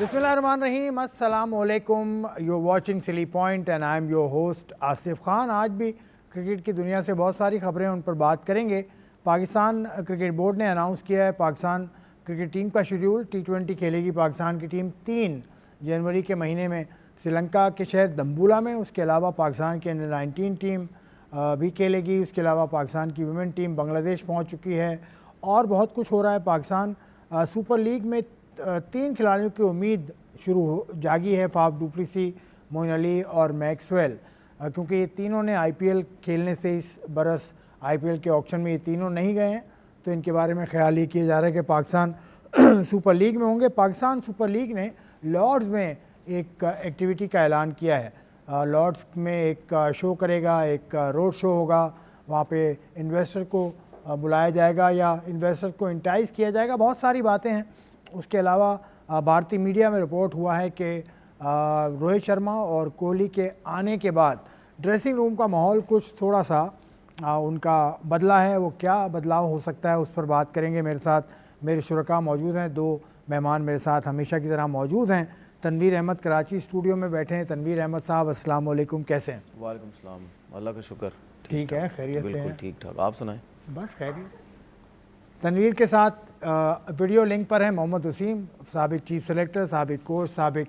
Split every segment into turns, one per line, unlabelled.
बिस्मिल्लाहिर्रहमानिर्रहीम, अस्सलाम वालेकुम। You watching silly point and I am your host Asif Khan. आज भी क्रिकेट की दुनिया से बहुत सारी खबरें उन पर बात करेंगे। पाकिस्तान क्रिकेट बोर्ड ने अनाउंस किया है पाकिस्तान क्रिकेट टीम का शेड्यूल। T20 खेलेगी पाकिस्तान की टीम 3 जनवरी के महीने में श्रीलंका के शहर दम्बुला में। उसके अलावा पाकिस्तान की अंडर 19 टीम भी खेलेगी। उसके अलावा पाकिस्तान की वुमेन टीम बांग्लादेश पहुंच चुकी है और बहुत कुछ हो रहा है। पाकिस्तान सुपर लीग में 3 खिलाड़ियों की उम्मीद जागी है, फाफ डुप्लेसी, मोइन अली और मैक्सवेल, क्योंकि ये तीनों ने IPL खेलने से इस बरस IPL के ऑक्शन में ये तीनों नहीं गए हैं, तो इनके बारे में ख्याल ये किया जा रहा है कि पाकिस्तान सुपर लीग में होंगे। पाकिस्तान सुपर लीग ने लॉर्ड्स में एक एक्टिविटी का ऐलान किया है। लॉर्ड्स में एक शो करेगा, एक रोड शो होगा, वहाँ पे इन्वेस्टर को बुलाया जाएगा या इन्वेस्टर को इंटाइज किया जाएगा, बहुत सारी बातें हैं। उसके अलावा भारतीय मीडिया में रिपोर्ट हुआ है कि रोहित शर्मा और कोहली के आने के बाद ड्रेसिंग रूम का माहौल कुछ थोड़ा सा उनका बदला है। वो क्या बदलाव हो सकता है, उस पर बात करेंगे। मेरे साथ मेरे शुरका मौजूद हैं, 2 मेहमान मेरे साथ हमेशा की तरह मौजूद हैं। तनवीर अहमद कराची स्टूडियो में बैठे हैं। तनवीर अहमद साहब, अस्सलाम वालेकुम, कैसे हैं?
वालेकुम सलाम, अल्लाह का शुक्र,
ठीक है, खैरियत से
बिल्कुल
हैं?
ठीक ठाक, आप सुनाएं?
बस खैरियत। तनवीर के साथ वीडियो लिंक पर है मोहम्मद वसीम, साबिक चीफ सेलेक्टर, साबिक कोच, साबिक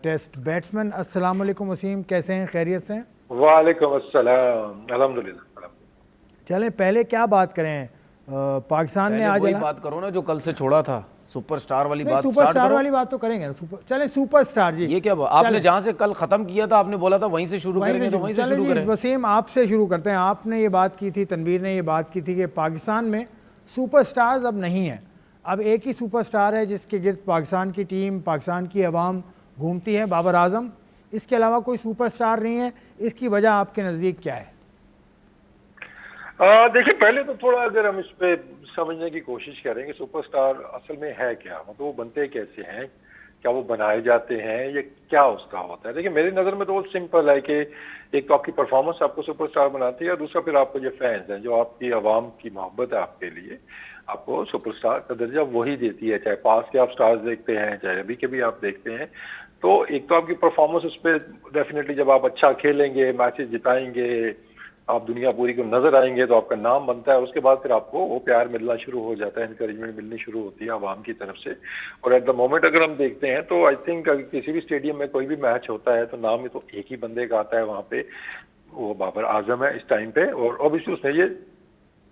टेस्ट बैट्समैन। अस्सलाम वालेकुम वसीम, कैसे हैं, खैरियत से हैं?
वालेकुम अस्सलाम, अल्हम्दुलिल्लाह।
चलें पहले क्या बात करें, पाकिस्तान ने आज
वही बात करो ना जो कल से छोड़ा था, सुपरस्टार वाली बात
सुपर
स्टार्ट
स्टार
करो।
वाली बात तो करेंगे ना। चलें सुपरस्टार जी,
ये क्या आपने जहाँ से कल खत्म किया था, आपने बोला था वहीं से शुरू करेंगे, तो वहीं से शुरू करें।
वसीम आपसे शुरू करते हैं। आपने ये बात की थी, तनवीर ने ये बात की थी कि पाकिस्तान में सुपरस्टार्स अब नहीं है। अब एक ही सुपरस्टार है जिसके गिर्द पाकिस्तान की टीम, पाकिस्तान की आवाम घूमती है, बाबर आजम। इसके अलावा कोई सुपरस्टार नहीं है। इसकी वजह आपके नज़दीक क्या है?
देखिए, पहले तो थोड़ा अगर हम इस पे समझने की कोशिश करेंगे सुपरस्टार असल में है क्या, मतलब वो बनते कैसे हैं, क्या वो बनाए जाते हैं, ये क्या उसका होता है। देखिए, मेरी नज़र में तो वो सिंपल है कि एक तो आपकी परफॉर्मेंस आपको सुपरस्टार बनाती है और दूसरा फिर आपको जो फैंस हैं, जो आपकी आवाम की मोहब्बत है आपके लिए, आपको सुपरस्टार का दर्जा वही देती है। चाहे पास के आप स्टार्स देखते हैं, चाहे अभी के भी आप देखते हैं, तो एक तो आपकी परफॉर्मेंस उस पर डेफिनेटली, जब आप अच्छा खेलेंगे, मैचेस जिताएंगे, आप दुनिया पूरी को नजर आएंगे, तो आपका नाम बनता है। उसके बाद फिर आपको वो प्यार मिलना शुरू हो जाता है, इंकरेजमेंट मिलनी शुरू होती है आवाम की तरफ से। और एट द मोमेंट अगर हम देखते हैं तो आई थिंक किसी भी स्टेडियम में कोई भी मैच होता है तो नाम ही तो एक ही बंदे का आता है वहाँ पे, वो बाबर आजम है इस टाइम पे। और ऑब्वियसली उसने ये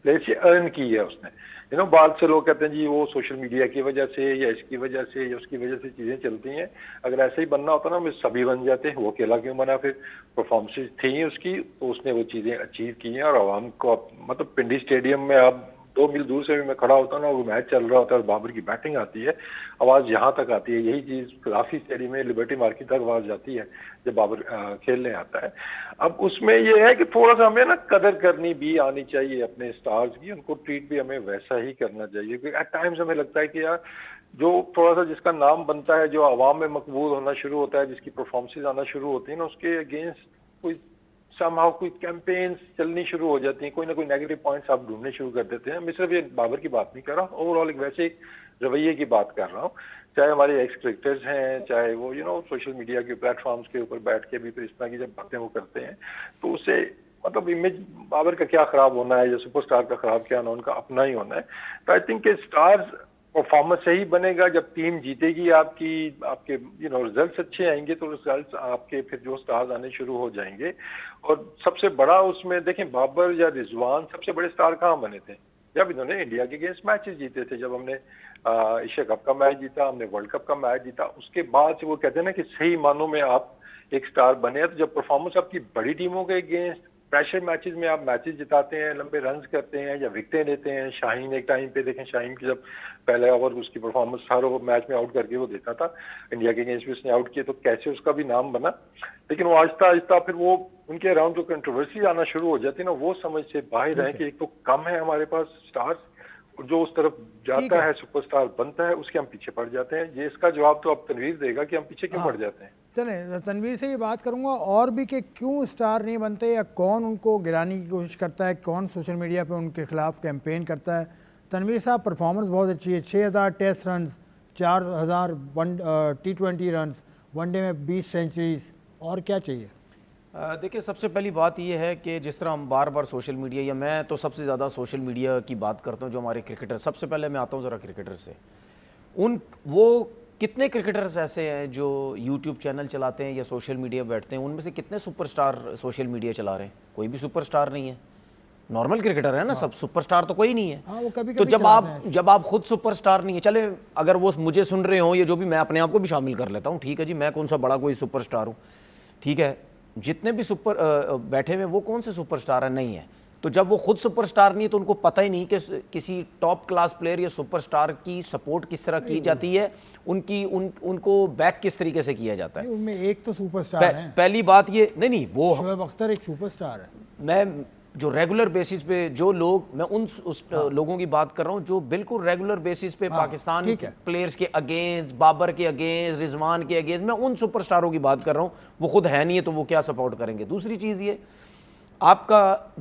प्लेस अर्न की है उसने। बाद से लोग कहते हैं जी वो सोशल मीडिया की वजह से या इसकी वजह से या उसकी वजह से चीजें चलती हैं। अगर ऐसे ही बनना होता ना, हम सभी बन जाते हैं। वो अकेला क्यों बना? फिर परफॉर्मेंसेज थी उसकी, तो उसने वो चीजें अचीव की हैं और आवाम को, मतलब पिंडी स्टेडियम में आप 2 मील दूर से भी मैं खड़ा होता हूँ ना, वो मैच चल रहा होता है और बाबर की बैटिंग आती है, आवाज यहाँ तक आती है। यही चीज काफी स्टेडियम में लिबर्टी मार्केट तक आवाज जाती है जब बाबर खेलने आता है। अब उसमें ये है कि थोड़ा सा हमें ना कदर करनी भी आनी चाहिए अपने स्टार्स की, उनको ट्रीट भी हमें वैसा ही करना चाहिए। क्योंकि एट टाइम्स हमें लगता है कि यार जो थोड़ा सा जिसका नाम बनता है, जो आवाम में मकबूल होना शुरू होता है, जिसकी परफॉर्मेंसेज आना शुरू होती है ना, उसके अगेंस्ट कोई समहाउ कोई कैंपेन्स चलनी शुरू हो जाती हैं, कोई ना कोई नेगेटिव पॉइंट्स आप ढूंढने शुरू कर देते हैं। मैं सिर्फ ये बाबर की बात नहीं कर रहा हूँ, ओवरऑल एक वैसे एक रवैये की बात कर रहा हूँ। चाहे हमारे एक्स क्रिकेटर्स हैं, चाहे वो सोशल मीडिया के प्लेटफॉर्म्स के ऊपर बैठ के भी फिर इस तरह की जब बातें वो करते हैं, तो उससे मतलब इमेज बाबर का क्या खराब होना है या सुपरस्टार का खराब क्या होना, उनका अपना ही होना है। तो आई थिंक स्टार्स परफॉर्मेंस से ही बनेगा। जब टीम जीतेगी आपकी, आपके रिजल्ट्स अच्छे आएंगे, तो रिजल्ट्स आपके फिर जो स्टार्स आने शुरू हो जाएंगे। और सबसे बड़ा उसमें देखें, बाबर या रिजवान सबसे बड़े स्टार कहाँ बने थे? जब इन्होंने इंडिया के अगेंस्ट मैचेस जीते थे, जब हमने एशिया कप का मैच जीता, हमने वर्ल्ड कप का मैच जीता, उसके बाद से वो कहते हैं ना कि सही मानों में आप एक स्टार बने। तो जब परफॉर्मेंस आपकी बड़ी टीमों के अगेंस्ट प्रेशर मैचेस में आप मैचेस जिताते हैं, लंबे रन्स करते हैं या विकेटें लेते हैं। शाहीन एक टाइम पे देखें, शाहीन की जब पहले ओवर उसकी परफॉर्मेंस हर ओवर मैच में आउट करके वो देता था, इंडिया के अगेंस्ट भी उसने आउट किए, तो कैसे उसका भी नाम बना। लेकिन वो आहिस्ता आहिस्ता फिर वो उनके अराउंड जो कंट्रोवर्सी आना शुरू हो जाती है ना, वो समझ से बाहर है कि एक तो कम है हमारे पास स्टार्स, जो उस तरफ जाता है सुपरस्टार बनता है, उसके हम पीछे पड़ जाते हैं। ये इसका जवाब तो अब तनवीर देगा कि हम पीछे क्यों पड़ जाते हैं।
चलें तनवीर से ये बात करूंगा और भी कि क्यों स्टार नहीं बनते या कौन उनको गिराने की कोशिश करता है, कौन सोशल मीडिया पे उनके खिलाफ कैंपेन करता है। तनवीर साहब, परफॉर्मेंस बहुत अच्छी है, 6000 test run, 4000 T20 run, one day में 20 सेंचुरीज, और क्या चाहिए?
देखिए, सबसे पहली बात यह है कि जिस तरह हम बार बार सोशल मीडिया, या मैं तो सबसे ज़्यादा सोशल मीडिया की बात करता हूँ, जो हमारे क्रिकेटर, सबसे पहले मैं आता हूँ ज़रा क्रिकेटर से। वो कितने क्रिकेटर्स ऐसे हैं जो यूट्यूब चैनल चलाते हैं या सोशल मीडिया बैठते हैं, उनमें से कितने सुपरस्टार सोशल मीडिया चला रहे हैं? कोई भी सुपरस्टार नहीं है, नॉर्मल क्रिकेटर है ना, सब सुपरस्टार तो कोई नहीं है।
वो कभी
तो जब आप खुद सुपरस्टार नहीं है, चले अगर वो मुझे सुन रहे हो, ये जो भी, मैं अपने आप को भी शामिल कर लेता हूँ, ठीक है जी, मैं कौन सा बड़ा कोई सुपरस्टार हूँ, ठीक है, जितने भी बैठे हुए वो कौन से सुपरस्टार है? नहीं है। तो जब वो खुद सुपरस्टार नहीं है तो उनको पता ही नहीं कि किसी टॉप क्लास प्लेयर या सुपरस्टार की सपोर्ट किस तरह की जाती है, उनको बैक किस तरीके से किया जाता है।
उनमें एक तो सुपरस्टार है।
पहली बात ये नहीं, वो
शोएब अख्तर एक सुपरस्टार है।
मैं जो रेगुलर बेसिस पे जो लोग, मैं उस लोगों की बात कर रहा हूँ जो बिल्कुल रेगुलर बेसिस पे पाकिस्तान प्लेयर्स के अगेंस्ट, बाबर के अगेंस्ट, रिजवान के अगेंस्ट, मैं उन सुपरस्टारों की बात कर रहा हूँ। वो खुद है नहीं है तो वो क्या सपोर्ट करेंगे? दूसरी चीज़ ये, आपका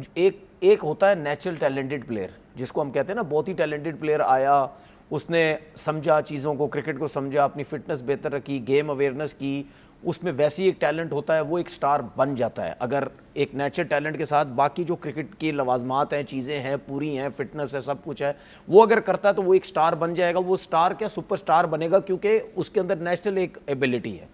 एक होता है नेचुरल टैलेंटेड प्लेयर, जिसको हम कहते हैं ना, बहुत ही टैलेंटेड प्लेयर आया, उसने समझा चीज़ों को, क्रिकेट को समझा, अपनी फिटनेस बेहतर रखी, गेम अवेयरनेस की, उसमें वैसी एक टैलेंट होता है, वो एक स्टार बन जाता है। अगर एक नेचुरल टैलेंट के साथ बाकी जो क्रिकेट की लवाजमात हैं, चीज़ें हैं, पूरी हैं, फिटनेस है, सब कुछ है, वो अगर करता है तो वो एक स्टार बन जाएगा। वो स्टार क्या, सुपरस्टार बनेगा, क्योंकि उसके अंदर नेचुरल एक एबिलिटी है।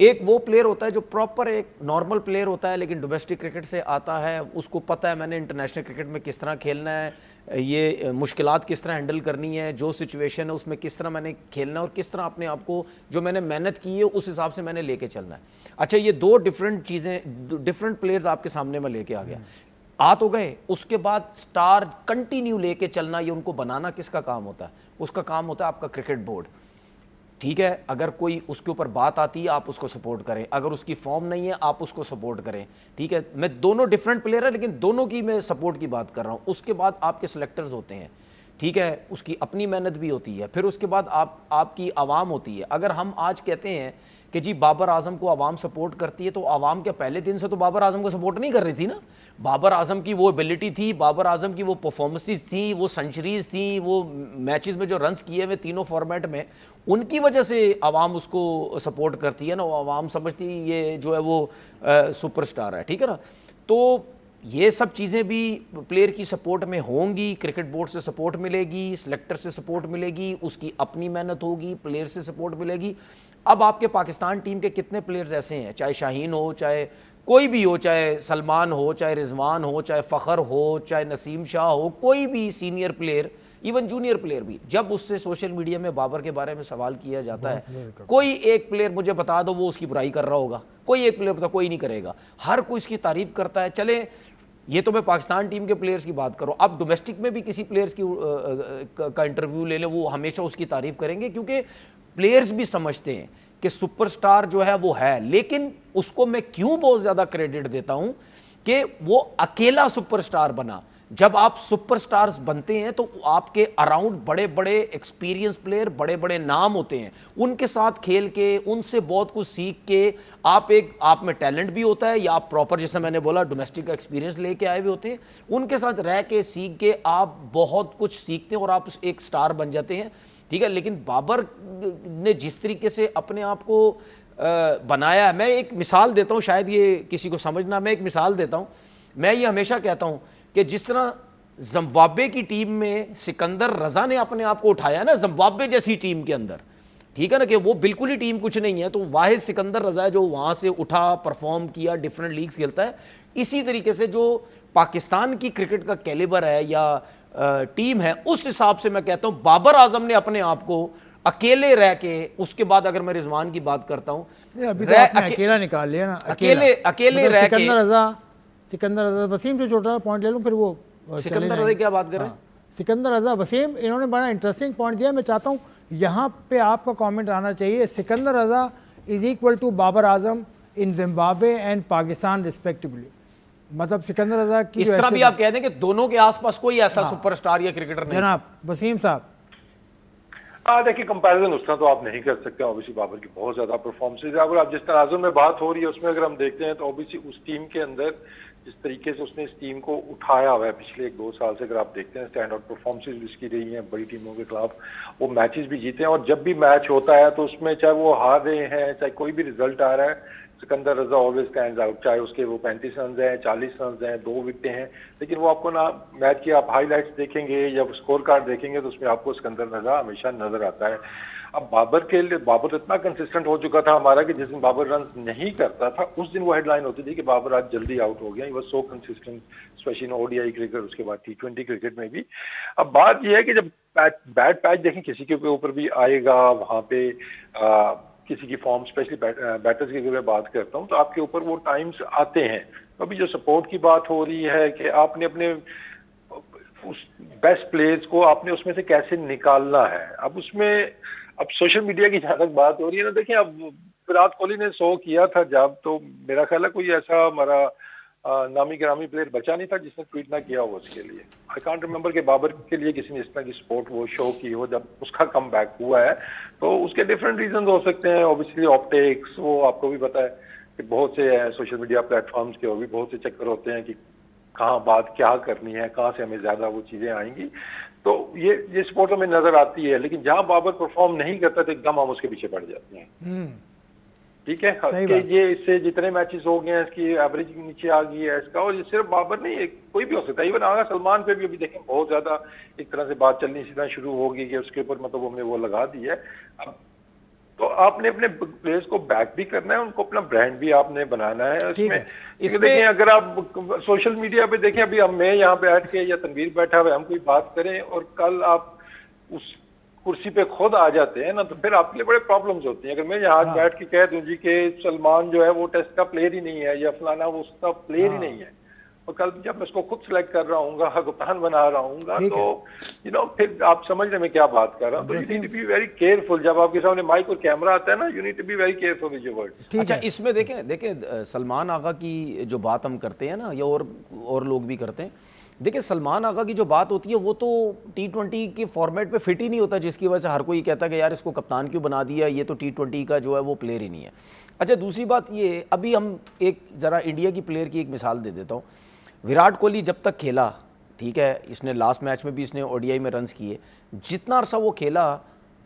एक वो प्लेयर होता है जो प्रॉपर एक नॉर्मल प्लेयर होता है, लेकिन डोमेस्टिक क्रिकेट से आता है, उसको पता है मैंने इंटरनेशनल क्रिकेट में किस तरह खेलना है, ये मुश्किलात किस तरह हैंडल करनी है, जो सिचुएशन है उसमें किस तरह मैंने खेलना है, और किस तरह अपने आप को, जो मैंने मेहनत की है उस हिसाब से मैंने लेके चलना है। अच्छा, ये दो डिफरेंट चीज़ें, डिफरेंट प्लेयर्स आपके सामने मैं लेके आ गया, आ तो गए। उसके बाद स्टार कंटिन्यू लेके चलना, ये उनको बनाना किसका काम होता है? उसका काम होता है आपका क्रिकेट बोर्ड। ठीक है, अगर कोई उसके ऊपर बात आती है आप उसको सपोर्ट करें, अगर उसकी फॉर्म नहीं है आप उसको सपोर्ट करें। ठीक है, मैं दोनों डिफरेंट प्लेयर है, लेकिन दोनों की मैं सपोर्ट की बात कर रहा हूं। उसके बाद आपके सिलेक्टर्स होते हैं, ठीक है, उसकी अपनी मेहनत भी होती है। फिर उसके बाद आपकी आवाम होती है। अगर हम आज कहते हैं कि जी बाबर आजम को आवाम सपोर्ट करती है, तो आवाम क्या पहले दिन से तो बाबर आजम को सपोर्ट नहीं कर रही थी ना? बाबर आजम की वो एबिलिटी थी, बाबर आजम की वो परफॉर्मेंसेस थी, वो सेंचुरीज थी, वो मैचेस में जो रन्स किए हुए तीनों फॉर्मेट में, उनकी वजह से आवाम उसको सपोर्ट करती है ना। वो आवाम समझती है ये जो है वो सुपरस्टार है, ठीक है ना। तो ये सब चीज़ें भी प्लेयर की सपोर्ट में होंगी। क्रिकेट बोर्ड से सपोर्ट मिलेगी, सिलेक्टर से सपोर्ट मिलेगी, उसकी अपनी मेहनत होगी, प्लेयर से सपोर्ट मिलेगी। अब आपके पाकिस्तान टीम के कितने प्लेयर्स ऐसे हैं, चाहे शाहीन हो, चाहे कोई भी हो, चाहे सलमान हो, चाहे रिजवान हो, चाहे फ़खर हो, चाहे नसीम शाह हो, कोई भी senior player, even junior player भी, जब उससे सोशल मीडिया में बाबर के बारे में सवाल किया जाता है, कोई एक प्लेयर मुझे बता दो वो उसकी बुराई कर रहा होगा? कोई एक प्लेयर बता, कोई नहीं करेगा। हर कोई इसकी तारीफ करता है। चले, ये तो मैं पाकिस्तान टीम के प्लेयर्स की बात करूँ, अब डोमेस्टिक में भी किसी प्लेयर्स की का इंटरव्यू ले लें, वो हमेशा उसकी तारीफ करेंगे, क्योंकि प्लेयर्स भी समझते हैं कि सुपरस्टार जो है वो है। लेकिन उसको मैं क्यों बहुत ज़्यादा क्रेडिट देता हूं कि वो अकेला सुपरस्टार बना। जब आप सुपरस्टार्स बनते हैं तो आपके अराउंड बड़े बड़े एक्सपीरियंस प्लेयर, बड़े बड़े नाम होते हैं, उनके साथ खेल के, उनसे बहुत कुछ सीख के, आप में टैलेंट भी होता है, या आप प्रॉपर, जैसे मैंने बोला, डोमेस्टिक का एक्सपीरियंस लेके आए हुए होते हैं, उनके साथ रह के सीख के आप बहुत कुछ सीखते हैं और आप एक स्टार बन जाते हैं। ठीक है, लेकिन बाबर ने जिस तरीके से अपने आप को बनाया, मैं एक मिसाल देता हूं, शायद ये किसी को समझना, मैं एक मिसाल देता हूं। मैं ये हमेशा कहता हूं कि जिस तरह जिम्बाब्वे की टीम में सिकंदर रजा ने अपने आप को उठाया ना, जिम्बाब्वे जैसी टीम के अंदर, ठीक है ना, कि वो बिल्कुल ही टीम कुछ नहीं है, तो वाहिद सिकंदर रजा है जो वहां से उठा, परफॉर्म किया, डिफरेंट लीग्स खेलता है। इसी तरीके से जो पाकिस्तान की क्रिकेट का कैलिबर है या टीम है, उस हिसाब से मैं कहता हूं बाबर आजम ने अपने आप को अकेले रह के, उसके बाद अगर मैं रिजवान की बात करता हूं,
अभी तो आपने अकेला निकाल लिया ना,
अकेले रह के।
सिकंदर रजा, वसीम से छोटा पॉइंट ले लूं, फिर वो
सिकंदर रजा क्या बात कर रहे हैं?
सिकंदर रजा, वसीम, इन्होंने बड़ा इंटरेस्टिंग पॉइंट दिया। मैं चाहता हूं यहाँ पे आपका कमेंट आना चाहिए। Sikandar Raza is equal to Babar Azam in Zimbabwe and Pakistan respectively. मतलब सिकंदर रजा की
इस तरह भी आप कह दें कि दोनों के आसपास कोई ऐसा सुपरस्टार या क्रिकेटर नहीं।
जनाब वसीम साहब,
देखिए, कंपैरिजन उस तरह तो आप नहीं कर सकते। ऑब्वियसली बाबर की बहुत ज्यादा परफॉर्मेंस है। अगर आप जिस तराजू में बात हो रही है उसमें अगर हम देखते हैं तो ऑब्वियसली उस टीम के अंदर जिस तरीके से उसने इस टीम को उठाया हुआ है पिछले 1-2 साल से, अगर आप देखते हैं स्टैंड आउट परफॉर्मेंसेज भी इसकी रही हैं बड़ी टीमों के खिलाफ, वो मैचेस भी जीते हैं, और जब भी मैच होता है तो उसमें चाहे वो हार रहे हैं चाहे कोई भी रिजल्ट आ रहा है, सिकंदर रजा ऑलवेज स्टैंड्स आउट, चाहे उसके वो 35 रन हैं, 40 रन हैं, 2 विकेटें हैं, लेकिन वो आपको ना मैच की आप हाईलाइट्स देखेंगे या स्कोर कार्ड देखेंगे तो उसमें आपको सिकंदर रजा हमेशा नजर आता है। अब बाबर के लिए, बाबर इतना कंसिस्टेंट हो चुका था हमारा कि जिस दिन बाबर रन नहीं करता था उस दिन वो हेडलाइन होती थी कि बाबर आज जल्दी आउट हो गया। He was so consistent, specially in ODI cricket, उसके बाद टी20 क्रिकेट में भी। अब बात यह है कि जब बैड पैच देखें किसी के ऊपर भी आएगा, वहां पे किसी की फॉर्म, स्पेशली बैटर्स की अगर मैं बात करता हूँ तो आपके ऊपर वो टाइम्स आते हैं। तो अभी जो सपोर्ट की बात हो रही है कि आपने अपने उस बेस्ट प्लेयर्स को आपने उसमें से कैसे निकालना है, अब उसमें अब सोशल मीडिया की जहां तक बात हो रही है ना, देखिए अब विराट कोहली ने 100 किया था जब, तो मेरा ख्याल है कोई ऐसा हमारा नामी गिरामी प्लेयर बचा नहीं था जिसने ट्वीट ना किया हो उसके लिए। आई कांट रिमेंबर कि बाबर के लिए किसी ने इस तरह की सपोर्ट वो शो की हो जब उसका कम बैक हुआ है। तो उसके डिफरेंट रीजन हो सकते हैं, ऑब्वियसली ऑप्टिक्स, वो आपको भी पता है कि बहुत से सोशल मीडिया प्लेटफॉर्म्स के और भी बहुत से चक्कर होते हैं कि कहाँ बात क्या करनी है, कहाँ से हमें ज्यादा वो चीजें आएंगी। तो ये सपोर्ट हमें नजर आती है, लेकिन जहां बाबर परफॉर्म नहीं करता तो एकदम हम उसके पीछे पड़ जाते हैं। ठीक है कि ये इससे जितने मैचेस हो गए हैं इसकी एवरेज नीचे आ गई है इसका, और ये सिर्फ बाबर नहीं, कोई भी हो सकता है। इवन आगा सलमान पे भी अभी देखें बहुत ज्यादा एक तरह से बात चलनी इसी तरह शुरू होगी कि उसके ऊपर मतलब हमने वो लगा दी है। अब तो आपने अपने प्लेयर्स को बैक भी करना है, उनको अपना ब्रांड भी आपने बनाना है। इसमें देखें, अगर आप सोशल मीडिया पे देखें, अभी हम मैं यहाँ बैठ के या तनवीर बैठा हुआ हम कोई बात करें और कल आप उस कुर्सी पे खुद आ जाते हैं ना, तो फिर आपके लिए बड़े प्रॉब्लम्स होती हैं। अगर मैं यहाँ बैठ के कह दूं जी कि सलमान जो है वो टेस्ट का प्लेयर ही नहीं है या फलाना वो उसका प्लेयर ही नहीं है, और कल जब मैं उसको खुद सिलेक्ट कर रहा हूँ, कप्तान बना रहा हूँ, तो फिर आप समझ रहे मैं क्या बात कर रहा हूँ। तो you need to be very careful, जब आपके सामने माइक और कैमरा आता है ना, you need to be very careful with your words.
अच्छा, इसमें देखें सलमान आगा की जो बात हम करते हैं ना, या और लोग भी करते हैं, देखिए सलमान आगा की जो बात होती है वो तो टी20 के फॉर्मेट पे फिट ही नहीं होता, जिसकी वजह से हर कोई कहता है कि यार इसको कप्तान क्यों बना दिया, ये तो टी20 का जो है वो प्लेयर ही नहीं है। अच्छा, दूसरी बात ये, अभी हम एक ज़रा इंडिया की प्लेयर की एक मिसाल दे देता हूँ। विराट कोहली जब तक खेला, ठीक है, इसने लास्ट मैच में भी इसने ओडीआई में रन्स किए, जितना अरसा वो खेला,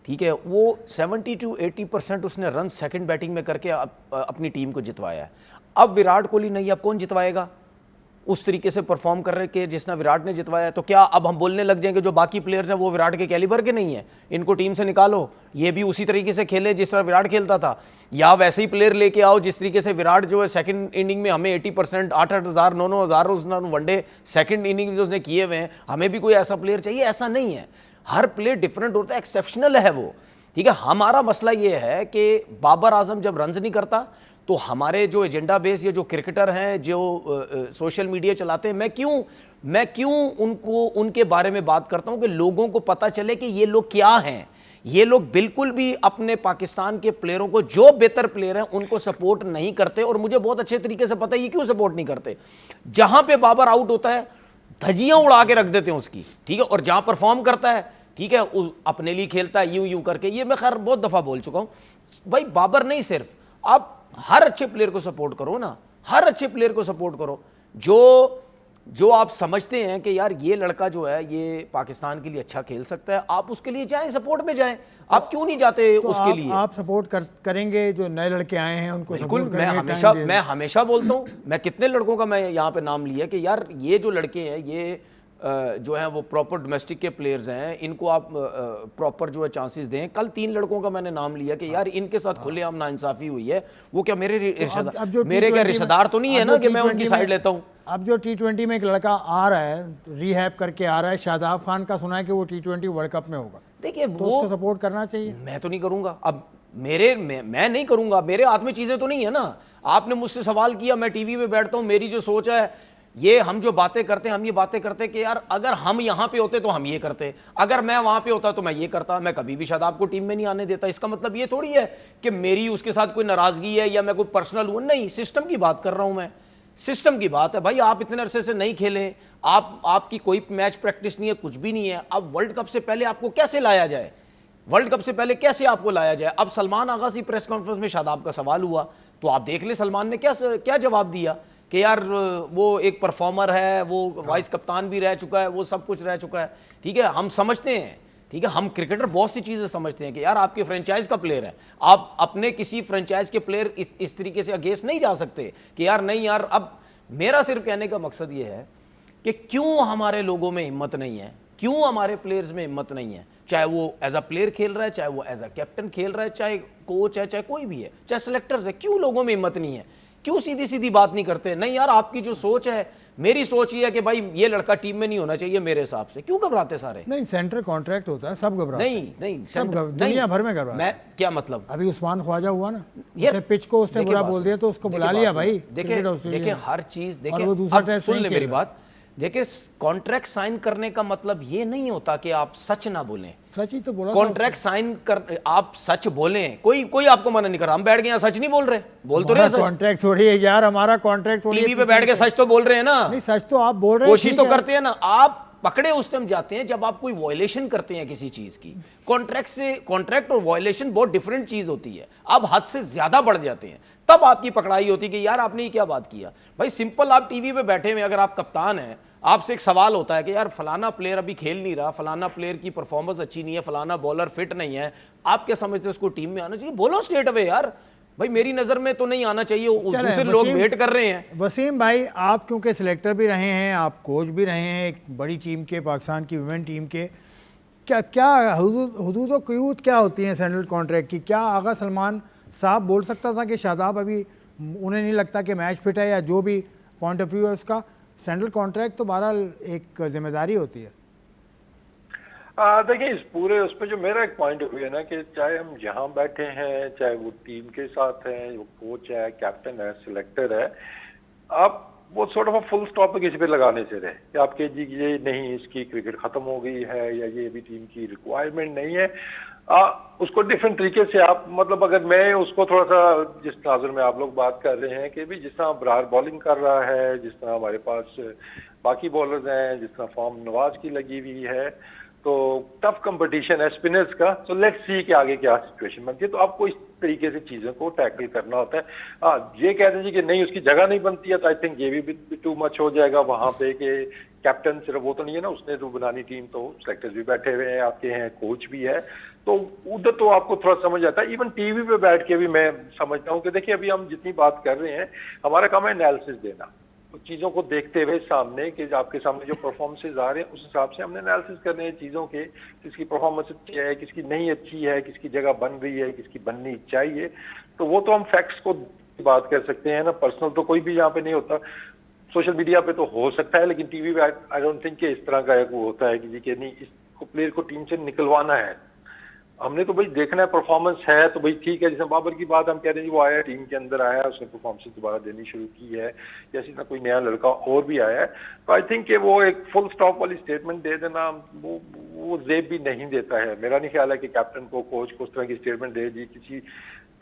ठीक है, वो 70 to 80% उसने रन सेकंड बैटिंग में करके अपनी टीम को जितवाया है। अब विराट कोहली नहीं, अब कौन जितवाएगा उस तरीके से परफॉर्म कर रहे कि जिसने विराट ने जितवाया? तो क्या अब हम बोलने लग जाएंगे जो बाकी प्लेयर्स हैं वो विराट के कैलिबर के नहीं है, इनको टीम से निकालो, ये भी उसी तरीके से खेले जिस तरह विराट खेलता था, या वैसे ही प्लेयर लेके आओ जिस तरीके से विराट जो है सेकंड इनिंग में हमें 80%, 8,000 9,000 उसने वनडे सेकंड इनिंग जो उसने किए हुए हैं, हमें भी कोई ऐसा प्लेयर चाहिए? ऐसा नहीं है, हर प्लेयर डिफरेंट होता है, एक्सेप्शनल है वो, ठीक है। हमारा मसला ये है कि बाबर आजम जब रन नहीं करता तो हमारे जो एजेंडा बेस, ये जो क्रिकेटर हैं जो सोशल मीडिया चलाते हैं, मैं क्यों उनको उनके बारे में बात करता हूं कि लोगों को पता चले कि ये लोग क्या हैं। ये लोग बिल्कुल भी अपने पाकिस्तान के प्लेयरों को, जो बेहतर प्लेयर हैं उनको सपोर्ट नहीं करते, और मुझे बहुत अच्छे तरीके से पता है ये क्यों सपोर्ट नहीं करते। जहां पे बाबर आउट होता है धज्जियां उड़ा के रख देते हैं उसकी, ठीक है, और जहां परफॉर्म करता है, ठीक है, अपने लिए खेलता है यूं करके। ये मैं खैर बहुत दफा बोल चुका हूं भाई, बाबर नहीं, सिर्फ आप हर अच्छे प्लेयर को सपोर्ट करो ना, हर अच्छे प्लेयर को सपोर्ट करो जो आप समझते हैं कि यार ये लड़का जो है ये पाकिस्तान के लिए अच्छा खेल सकता है, आप उसके लिए जाएं, सपोर्ट में जाएं। आप क्यों नहीं जाते तो उसके लिए?
आप सपोर्ट करेंगे जो नए लड़के आए हैं उनको?
बिल्कुल, मैं हमेशा बोलता हूं, मैं कितने लड़कों का मैं यहाँ पे नाम लिया कि यार ये जो लड़के हैं ये जो हैं वो प्रॉपर डोमेस्टिक के प्लेयर्स हैं, इनको आप प्रॉपर जो है चांसेस दें। कल 3 लड़कों का मैंने नाम लिया कि यार इनके साथ खुलेआम नाइंसाफी हुई है। वो क्या मेरे क्या रिश्तेदार तो नहीं है ना कि मैं उनकी साइड लेता हूं।
अब जो टी20 में एक लड़का आ रहा है, रिहैब करके आ रहा है, शादाब खान का सुना है कि वो टी20 वर्ल्ड कप में होगा,
देखिए
तो वो उसको सपोर्ट करना चाहिए।
मैं तो नहीं करूंगा, अब मैं नहीं करूंगा, मेरे हाथ में चीजें तो नहीं है ना। आपने मुझसे सवाल किया, मैं टीवी पे बैठता हूं, मेरी जो सोच है, ये हम जो बातें करते हैं, हम ये बातें करते हैं कि यार अगर हम यहां पे होते तो हम ये करते, अगर मैं वहां पे होता तो मैं ये करता। मैं कभी भी शादाब को टीम में नहीं आने देता। इसका मतलब ये थोड़ी है कि मेरी उसके साथ कोई नाराजगी है या मैं कोई पर्सनल हूं, नहीं, सिस्टम की बात कर रहा हूं मैं, सिस्टम की बात है भाई। आप इतने अरसे से नहीं खेले, आपकी कोई मैच प्रैक्टिस नहीं है, कुछ भी नहीं है। अब वर्ल्ड कप से पहले आपको कैसे लाया जाए, वर्ल्ड कप से पहले कैसे आपको लाया जाए? अब सलमान आगा से प्रेस कॉन्फ्रेंस में शादाब का सवाल हुआ तो आप देख ले सलमान ने क्या जवाब दिया कि यार वो एक परफॉर्मर है, वो वाइस कप्तान भी रह चुका है, वो सब कुछ रह चुका है, ठीक है, हम समझते हैं, ठीक है, हम क्रिकेटर बहुत सी चीजें समझते हैं कि यार आपके फ्रेंचाइज का प्लेयर है, आप अपने किसी फ्रेंचाइज के प्लेयर इस तरीके से अगेंस्ट नहीं जा सकते कि यार नहीं यार। अब मेरा सिर्फ कहने का मकसद ये है कि क्यों हमारे लोगों में हिम्मत नहीं है, क्यों हमारे प्लेयर्स में हिम्मत नहीं है, चाहे वो एज अ प्लेयर खेल रहा है, चाहे वो एज अ कैप्टन खेल रहा है, चाहे कोच है, चाहे कोई भी है, चाहे सेलेक्टर्स है, क्यों लोगों में हिम्मत नहीं है, क्यों सीधी सीधी बात नहीं करते? नहीं यार आपकी जो सोच है, मेरी सोच ये है कि भाई ये लड़का टीम में नहीं होना चाहिए मेरे हिसाब से। क्यों घबराते सारे?
नहीं, सेंट्रल कॉन्ट्रैक्ट होता है, सब घबराते
नहीं नहीं
दुनिया भर में घबराते।
मैं क्या मतलब,
अभी उस्मान ख्वाजा हुआ ना,
यार
पिच को उसने बुरा बोल दिया तो उसको बुला लिया भाई।
देखिए हर चीज, देखिए
वो दूसरा
अब
टेस्ट
सुन
नहीं
ले
खेल
मेरी
रहा।
बात, देखिए कॉन्ट्रैक्ट साइन करने का मतलब ये नहीं होता कि आप सच ना बोलें।
सच ही तो बोला।
कॉन्ट्रैक्ट साइन कर, आप सच बोलें, कोई आपको मना नहीं कर रहा। हम बैठ गए यहाँ सच नहीं बोल रहे, बोल तो रहे हैं सच।
कॉन्ट्रैक्ट थोड़ी है यार, हमारा कॉन्ट्रैक्ट थोड़ी
टीवी पे बैठ के सच तो बोल रहे हैं ना।
नहीं, सच तो आप बोल रहे हैं,
कोशिश तो करते हैं ना। आप पकड़े उस टाइम जाते हैं जब आप कोई वायलेशन करते हैं किसी चीज की। कॉन्ट्रैक्ट और वायलेशन बहुत डिफरेंट चीज होती है। आप हद से ज्यादा बढ़ जाते हैं तब आपकी पकड़ाई होती है कि यार आपने ये क्या बात किया। भाई सिंपल, आप टीवी पे बैठे हुए, अगर आप कप्तान हैं, आपसे एक सवाल होता है कि यार फलाना प्लेयर अभी खेल नहीं रहा, फलाना प्लेयर की परफॉर्मेंस अच्छी नहीं है, फलाना बॉलर फिट नहीं है, आप क्या समझते हो उसको टीम में आना चाहिए? बोलो स्ट्रेट अवे यार, भाई मेरी नजर में तो नहीं आना चाहिए, दूसरे लोग वेट कर रहे हैं।
वसीम भाई, आप क्योंकि सिलेक्टर भी रहे हैं, आप कोच भी रहे हैं एक बड़ी टीम के, पाकिस्तान की वुमेन टीम के, क्या हुदूद और क़यूद क्या होती हैं सेंट्रल कॉन्ट्रैक्ट की? क्या आगा सलमान साहब बोल सकता था कि शादाब अभी उन्हें नहीं लगता कि मैच फिट है, या जो भी पॉइंट ऑफ व्यू है उसका? सेंट्रल कॉन्ट्रैक्ट तो बहरहाल एक जिम्मेदारी होती है।
देखिए, इस पूरे उस पर जो मेरा एक पॉइंट ऑफ व्यू है ना, कि चाहे हम जहाँ बैठे हैं, चाहे वो टीम के साथ हैं, वो कोच है, कैप्टन है, सिलेक्टर है, आप वो सॉर्ट ऑफ फुल स्टॉप किसी पे लगाने से रहे कि आप कहिए कि ये नहीं, इसकी क्रिकेट खत्म हो गई है, या ये भी टीम की रिक्वायरमेंट नहीं है। उसको डिफरेंट तरीके से आप, मतलब अगर मैं उसको थोड़ा सा, जिस नाजुर में आप लोग बात कर रहे हैं कि भी जिस तरह ब्रार बॉलिंग कर रहा है, जिस तरह हमारे पास बाकी बॉलर्स हैं, जिस तरह फॉर्म नवाज की लगी हुई है, तो टफ कंपटीशन है स्पिनर्स का। सो लेट्स सी कि आगे क्या सिचुएशन बनती है। तो आपको इस तरीके से चीज़ों को टैकल करना होता है। ये कह दीजिए कि नहीं उसकी जगह नहीं बनती है, तो आई थिंक ये भी टू मच हो जाएगा वहाँ पे कि कैप्टन सिर्फ वो तो नहीं है ना, उसने तो बनानी टीम, तो सेलेक्टर्स भी बैठे हुए हैं, आपके हैं कोच भी है, तो उधर तो आपको थोड़ा समझ आता है। इवन टीवी पे बैठ के भी मैं समझता हूँ कि देखिए अभी हम जितनी बात कर रहे हैं, हमारा काम है एनालिसिस देना, तो चीज़ों को देखते हुए सामने कि आपके सामने जो परफॉर्मेंसेज आ रहे हैं उस हिसाब से हमने एनालिसिस करने हैं चीज़ों के, किसकी परफॉर्मेंस अच्छी है, किसकी नहीं अच्छी है, किसकी जगह बन रही है, किसकी बननी चाहिए। तो वो तो हम फैक्ट्स को बात कर सकते हैं ना, पर्सनल तो कोई भी यहाँ पे नहीं होता। सोशल मीडिया पे तो हो सकता है, लेकिन टीवी पे आई डोंट थिंक कि इस तरह का एक वो होता है कि जी कि नहीं, इसको प्लेयर को टीम से निकलवाना है, हमने तो भाई देखना है परफॉर्मेंस है तो भाई ठीक है। जैसे बाबर की बात हम कह रहे हैं, वो आया टीम के अंदर आया, उसने परफॉर्मेंस दोबारा देनी शुरू की है, या इसी तरह कोई नया लड़का और भी आया है, तो आई थिंक कि वो एक फुल स्टॉप वाली स्टेटमेंट दे देना वो जेब भी नहीं देता है। मेरा नहीं ख्याल है कि कैप्टन को, कोच को उस तरह की स्टेटमेंट दे जी किसी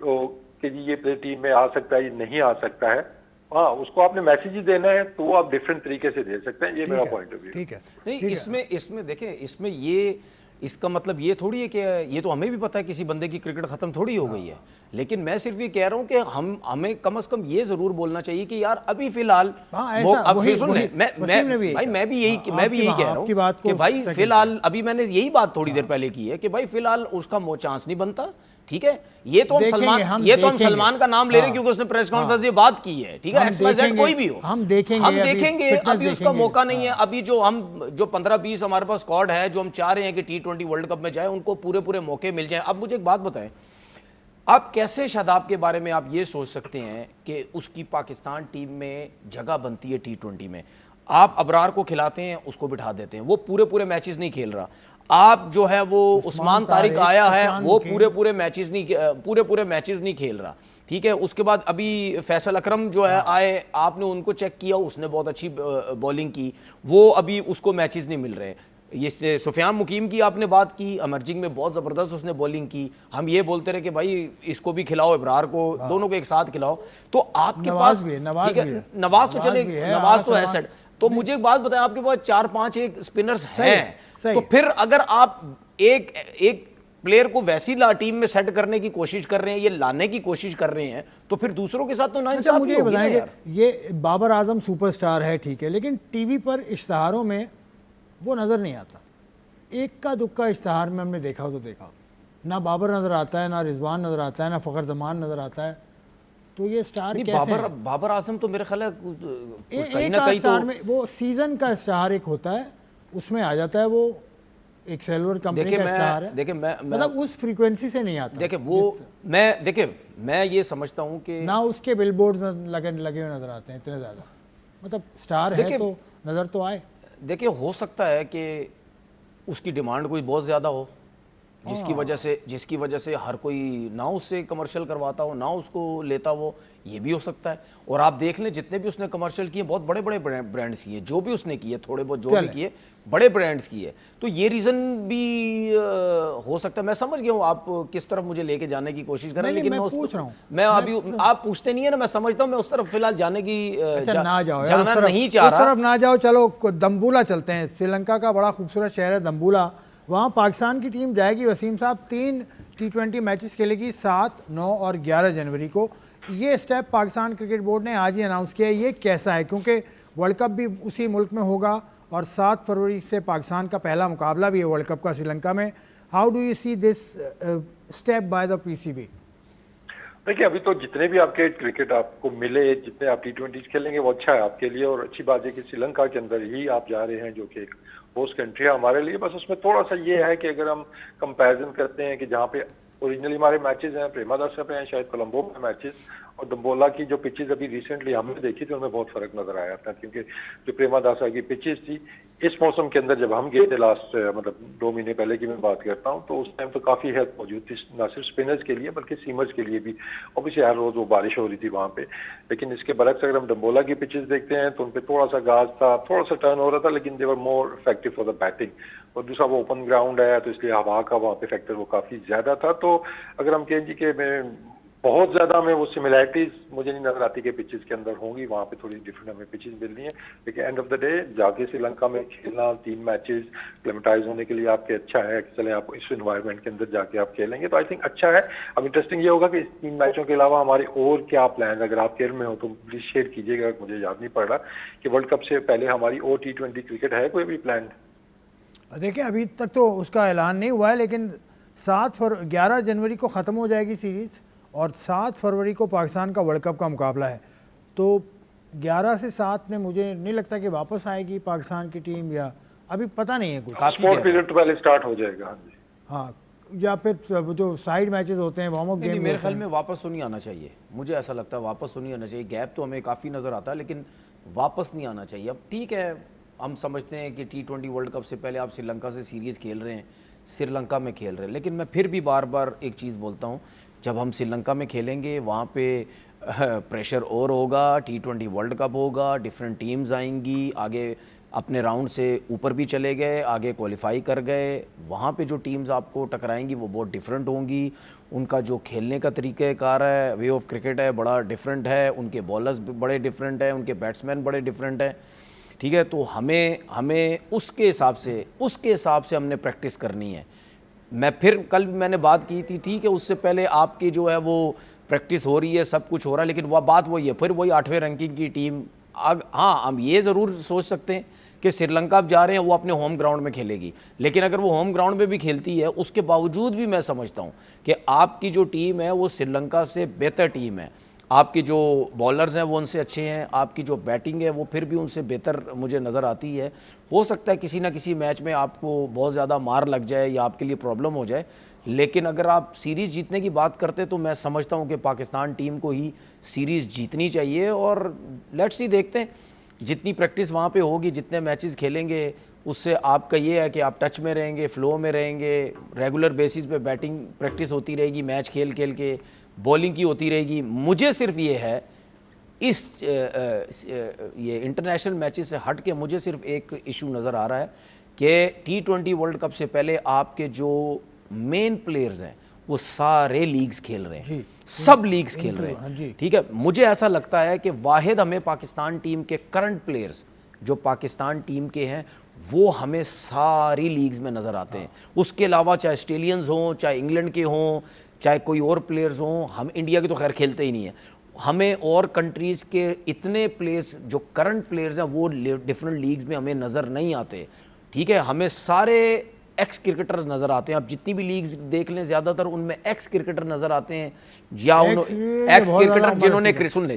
को कि जी ये प्लेयर टीम में आ सकता है, ये नहीं आ सकता है। हाँ, उसको आपने मैसेज ही देना है तो वो आप डिफरेंट तरीके से दे सकते हैं। ये मेरा पॉइंट ऑफ व्यू।
ठीक है।
नहीं, इसमें देखें, इसमें ये इसका मतलब ये थोड़ी है कि ये तो हमें भी पता है किसी बंदे की क्रिकेट खत्म थोड़ी हो गई है, लेकिन मैं सिर्फ ये कह रहा हूँ कि हमें कम से कम ये जरूर बोलना चाहिए कि यार अभी फिलहाल अब फिर सुन, मैं भी यही कह रहा हूँ कि भाई फिलहाल, अभी मैंने यही बात थोड़ी देर पहले की है कि भाई फिलहाल उसका चांस नहीं बनता। ठीक है, ये तो हम सलमान का नाम ले रहे हैं क्योंकि उसने प्रेस कॉन्फ्रेंस ये बात की है। ठीक है, XYZ कोई भी हो, हम देखेंगे। अभी उसका मौका नहीं है। अभी जो 15-20 हमारे पास स्क्वाड है, जो हम चाह रहे हैं कि T20 वर्ल्ड कप में जाए, उनको पूरे मौके मिल जाए। अब मुझे एक बात बताएं, आप कैसे शादाब के बारे में आप ये सोच सकते हैं कि उसकी पाकिस्तान टीम में जगह बनती है T20 में? आप अबरार को खिलाते हैं, उसको बिठा देते हैं, वो पूरे मैचेस नहीं खेल रहा। आप जो है वो उस्मान तारिक आया है, वो पूरे मैचेस नहीं खेल रहा। ठीक है, उसके बाद अभी फैसल अकरम जो है आए, आपने उनको चेक किया, उसने बहुत अच्छी बॉलिंग की, वो अभी उसको मैचेस नहीं मिल रहे। ये सुफियान मुकीम की आपने बात की, अमर्जिंग में बहुत ज़बरदस्त उसने बॉलिंग की। हम ये बोलते रहे कि भाई इसको भी खिलाओ, इब्रार को, दोनों को एक साथ खिलाओ। तो आपके पास नवाज तो चले, नवाज तो है सेट। तो मुझे एक बात बताएं, आपके पास 4-5 एक स्पिनर्स हैं, तो फिर अगर आप एक प्लेयर को वैसी टीम में सेट करने की कोशिश कर रहे हैं, ये लाने की कोशिश कर रहे हैं, तो फिर दूसरों के साथ तो
अच्छा,
नाइंसाफी
मुझे ये
होगी ना
बताएंगे,
यार।
ये बाबर आजम सुपरस्टार है ठीक है, लेकिन टीवी पर इश्तहारों में वो नज़र नहीं आता। एक का दुक्का इश्तहार में हमने देखा हो तो देखा हो, ना बाबर नज़र आता है, ना रिजवान नज़र आता है, ना फ़खर जमान नज़र आता है। तो ये स्टार
नहीं,
कैसे हैं?
बाबर आजम तो मेरे ख्याल है कहीं
एक
ना कहीं
स्टार
तो
में वो सीजन का स्टार एक होता है, उसमें आ जाता है, वो एक सिल्वर कंपनी का स्टार है।
देखिए मैं
मतलब उस फ्रीक्वेंसी से नहीं आता।
देखिए मैं ये समझता हूँ कि
ना उसके बिलबोर्ड लगे लगे हुए नजर आते हैं इतने ज़्यादा। मतलब स्टार है तो नज़र तो आए।
देखिए हो सकता है कि उसकी डिमांड कोई बहुत ज़्यादा हो, जिसकी वजह से हर कोई ना उससे कमर्शियल करवाता हो, ना उसको लेता हो, ये भी हो सकता है। और आप देख लें जितने भी उसने कमर्शियल किए, बहुत बड़े बड़े ब्रांड्स किए, जो भी उसने किए, थोड़े बहुत जो भी किए, बड़े ब्रांड्स किए। तो ये रीज़न भी हो सकता है। मैं समझ गया हूँ आप किस तरफ मुझे लेके जाने की कोशिश कर रहे हैं, लेकिन मैं
पूछ रहा हूँ,
मैं अभी आप पूछते नहीं है ना, मैं समझता हूँ, मैं उस तरफ फिलहाल जाने की
ना जाओ,
जाना नहीं चाह रहा।
उस तरफ ना जाओ, चलो दम्बूला चलते हैं। श्रीलंका का बड़ा खूबसूरत शहर है दम्बूला, वहाँ पाकिस्तान की टीम जाएगी। वसीम साहब 3 T20 मैचेस खेलेगी 7, 9 और 11 जनवरी को। ये स्टेप पाकिस्तान क्रिकेट बोर्ड ने आज ही अनाउंस किया है। ये कैसा है, क्योंकि वर्ल्ड कप भी उसी मुल्क में होगा और 7 फरवरी से पाकिस्तान का पहला मुकाबला भी है वर्ल्ड कप का श्रीलंका में। How do you see this step by the PCB?
देखिए, अभी तो जितने भी आपके क्रिकेट आपको मिले, जितने आप T20 खेलेंगे वो अच्छा है आपके लिए, और अच्छी बात है कि श्रीलंका के अंदर ही आप जा रहे हैं, जो कि एक होस्ट कंट्री है हमारे लिए। बस उसमें थोड़ा सा ये है कि अगर हम कंपैरिजन करते हैं कि जहाँ पे ओरिजिनली हमारे मैचेस हैं, प्रेमादासा पे हैं, शायद कोलंबो में मैचेस, और दम्बोला की जो पिचेस अभी रिसेंटली हमने देखी थी उनमें बहुत फर्क नजर आया था, क्योंकि जो प्रेमादासा की पिचेस थी इस मौसम के अंदर जब हम गए थे लास्ट मतलब 2 महीने पहले की मैं बात करता हूँ, तो उस टाइम तो काफी हेल्प मौजूद थी, ना सिर्फ स्पिनर्स के लिए बल्कि सीमर्स के लिए भी। ऑब्वियसली हर रोज वो बारिश हो रही थी वहाँ पे, लेकिन इसके बरक्स अगर हम डम्बोला की पिचेस देखते हैं तो उनपे थोड़ा सा घास था, थोड़ा सा टर्न हो रहा था, लेकिन they were more effective for the batting. और दूसरा वो ओपन ग्राउंड है, तो इसलिए हवा का वहाँ पे फैक्टर वो काफी ज्यादा था। तो अगर हम कहें जी कि बहुत ज्यादा हमें वो सिमिलैरिटीज मुझे नहीं नजर आती कि पिचेस के अंदर होंगी, वहाँ पे थोड़ी डिफरेंट हमें पिचेस मिल रही हैं। लेकिन एंड ऑफ द डे जाके श्रीलंका में खेलना, 3 मैचेस क्लेमेटाइज होने के लिए आपके अच्छा है कि चले आप इस एनवायरनमेंट के अंदर जाके आप खेलेंगे, तो आई थिंक अच्छा है। अब इंटरेस्टिंग ये होगा कि इस 3 मैचों के अलावा हमारे और क्या प्लान, अगर आप केयर में हो तो प्लीज शेयर कीजिएगा, मुझे याद नहीं पड़ रहा कि वर्ल्ड कप से पहले हमारी और T20 क्रिकेट है कोई भी प्लान?
देखिए अभी तक तो उसका ऐलान नहीं हुआ है, लेकिन 11 जनवरी को ख़त्म हो जाएगी सीरीज़ और 7 फरवरी को पाकिस्तान का वर्ल्ड कप का मुकाबला है। तो 11 से 7 में मुझे नहीं लगता कि वापस आएगी पाकिस्तान की टीम, या अभी पता नहीं है कुछ।
स्पोर्ट पीरियड तो पहले स्टार्ट हो जाएगा।
हाँ, या फिर जो साइड मैचेस होते हैं, वार्म अप गेम,
मेरे ख्याल में वापस तो नहीं आना चाहिए। मुझे ऐसा लगता है वापस तो नहीं आना चाहिए। गैप तो हमें काफ़ी नज़र आता है, लेकिन वापस नहीं आना चाहिए। अब ठीक है, हम समझते हैं कि T20 वर्ल्ड कप से पहले आप श्रीलंका से सीरीज़ खेल रहे हैं, श्रीलंका में खेल रहे हैं, लेकिन मैं फिर भी बार बार एक चीज़ बोलता हूँ, जब हम श्रीलंका में खेलेंगे वहाँ पे प्रेशर और होगा, T20 वर्ल्ड कप होगा, डिफरेंट टीम्स आएंगी, आगे अपने राउंड से ऊपर भी चले गए, आगे क्वालिफाई कर गए, वहाँ पे जो टीम्स आपको टकराएंगी वो बहुत डिफरेंट होंगी। उनका जो खेलने का तरीक़ाकार है, वे ऑफ क्रिकेट है, बड़ा डिफरेंट है, उनके बॉलर्स बड़े डिफरेंट हैं, उनके बैट्समैन बड़े डिफरेंट हैं। ठीक है, तो हमें उसके हिसाब से हमने प्रैक्टिस करनी है। मैं फिर कल मैंने बात की थी, ठीक है, उससे पहले आपकी जो है वो प्रैक्टिस हो रही है, सब कुछ हो रहा है, लेकिन वह बात वही है, फिर वही 8वें रैंकिंग की टीम। हाँ, हम ये ज़रूर सोच सकते हैं कि श्रीलंका अब जा रहे हैं, वो अपने होम ग्राउंड में खेलेगी, लेकिन अगर वो होम ग्राउंड में भी खेलती है, उसके बावजूद भी मैं समझता हूँ कि आपकी जो टीम है वो श्रीलंका से बेहतर टीम है। आपके जो बॉलर्स हैं वो उनसे अच्छे हैं, आपकी जो बैटिंग है वो फिर भी उनसे बेहतर मुझे नज़र आती है। हो सकता है किसी ना किसी मैच में आपको बहुत ज़्यादा मार लग जाए या आपके लिए प्रॉब्लम हो जाए, लेकिन अगर आप सीरीज़ जीतने की बात करते तो मैं समझता हूँ कि पाकिस्तान टीम को ही सीरीज़ जीतनी चाहिए। और लेट्स सी, देखते हैं जितनी प्रैक्टिस वहाँ पे होगी, जितने मैचेस खेलेंगे, उससे आपका ये है कि आप टच में रहेंगे, फ्लो में रहेंगे, रेगुलर बेसिस पे बैटिंग प्रैक्टिस होती रहेगी, मैच खेल खेल के बॉलिंग की होती रहेगी। मुझे सिर्फ ये है ये इंटरनेशनल मैचेस से हट के मुझे सिर्फ एक इशू नज़र आ रहा है कि T20 वर्ल्ड कप से पहले आपके जो मेन प्लेयर्स हैं वो सारे लीग्स खेल रहे हैं, सब लीग्स खेल रहे हैं। ठीक है, मुझे ऐसा लगता है कि वाहिद हमें पाकिस्तान टीम के करंट प्लेयर्स जो पाकिस्तान टीम के हैं वो हमें सारी लीग्स में नज़र आते हैं। उसके अलावा चाहे ऑस्ट्रेलियंस हों, चाहे इंग्लैंड के हों, चाहे कोई और प्लेयर्स हों, हम इंडिया के तो खैर खेलते ही नहीं है, हमें और कंट्रीज़ के इतने प्लेयर्स जो करंट प्लेयर्स हैं वो डिफरेंट लीग्स में हमें नज़र नहीं आते। ठीक है, हमें सारे एक्स क्रिकेटर्स नज़र आते हैं। आप जितनी भी लीग्स देख लें ज़्यादातर उनमें एक्स क्रिकेटर नज़र आते हैं, या एक्स क्रिकेटर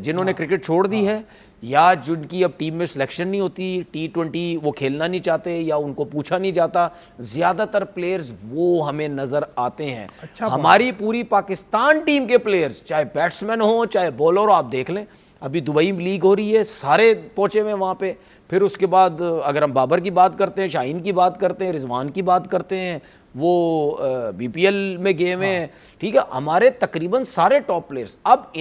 जिन्होंने क्रिकेट छोड़ दी है, या जिनकी अब टीम में सिलेक्शन नहीं होती, T20 वो खेलना नहीं चाहते, या उनको पूछा नहीं जाता। ज़्यादातर प्लेयर्स वो हमें नज़र आते हैं।
अच्छा,
हमारी पूरी पाकिस्तान टीम के प्लेयर्स चाहे बैट्समैन हो चाहे बॉलर हो, आप देख लें अभी दुबई लीग हो रही है, सारे पहुंचे हुए वहाँ पे। फिर उसके बाद अगर हम बाबर की बात करते हैं, शाहीन की बात करते हैं, रिजवान की बात करते हैं, वो BPL में गए हुए हैं। ठीक है, हमारे तकरीबन सारे टॉप प्लेयर्स। अब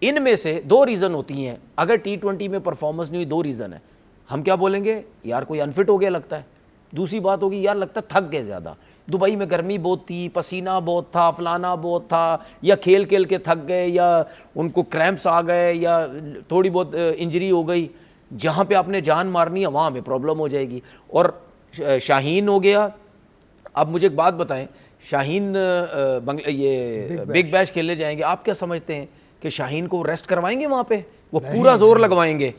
इनमें से दो रीज़न होती हैं, अगर T20 में परफॉर्मेंस नहीं हुई, दो रीज़न है। हम क्या बोलेंगे, यार कोई अनफिट हो गया लगता है। दूसरी बात होगी, यार लगता है थक गए ज़्यादा, दुबई में गर्मी बहुत थी, पसीना बहुत था, फलाना बहुत था, या खेल खेल के थक गए, या उनको क्रैम्प्स आ गए, या थोड़ी बहुत इंजरी हो गई। जहाँ पे आपने जान मारनी है वहाँ पे प्रॉब्लम हो जाएगी। और शाहीन हो गया। अब मुझे एक बात बताएं, शाहीन बिग बैश खेलने जाएंगे, आप क्या समझते हैं कि शाहीन को रेस्ट करवाएंगे वहाँ पे? वो पूरा जोर लगवाएंगे?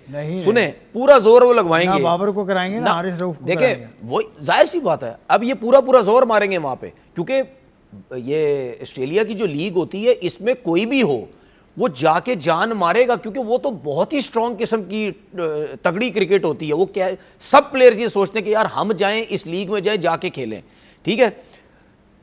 सुने, पूरा जोर वो लगवाएंगे,
ना बाबर को कराएंगे ना हारिस रऊफ को।
देखें, वो जाहिर सी बात है, अब ये पूरा जोर मारेंगे वहाँ पे, क्योंकि ये ऑस्ट्रेलिया की जो लीग होती है इसमें कोई भी हो वो जाके जान मारेगा, क्योंकि वो तो बहुत ही स्ट्रॉन्ग किस्म की तगड़ी क्रिकेट होती है। वो क्या है, सब प्लेयर्स ये सोचते हैं कि यार हम जाएं इस लीग में, जाएं जाके खेलें। ठीक है,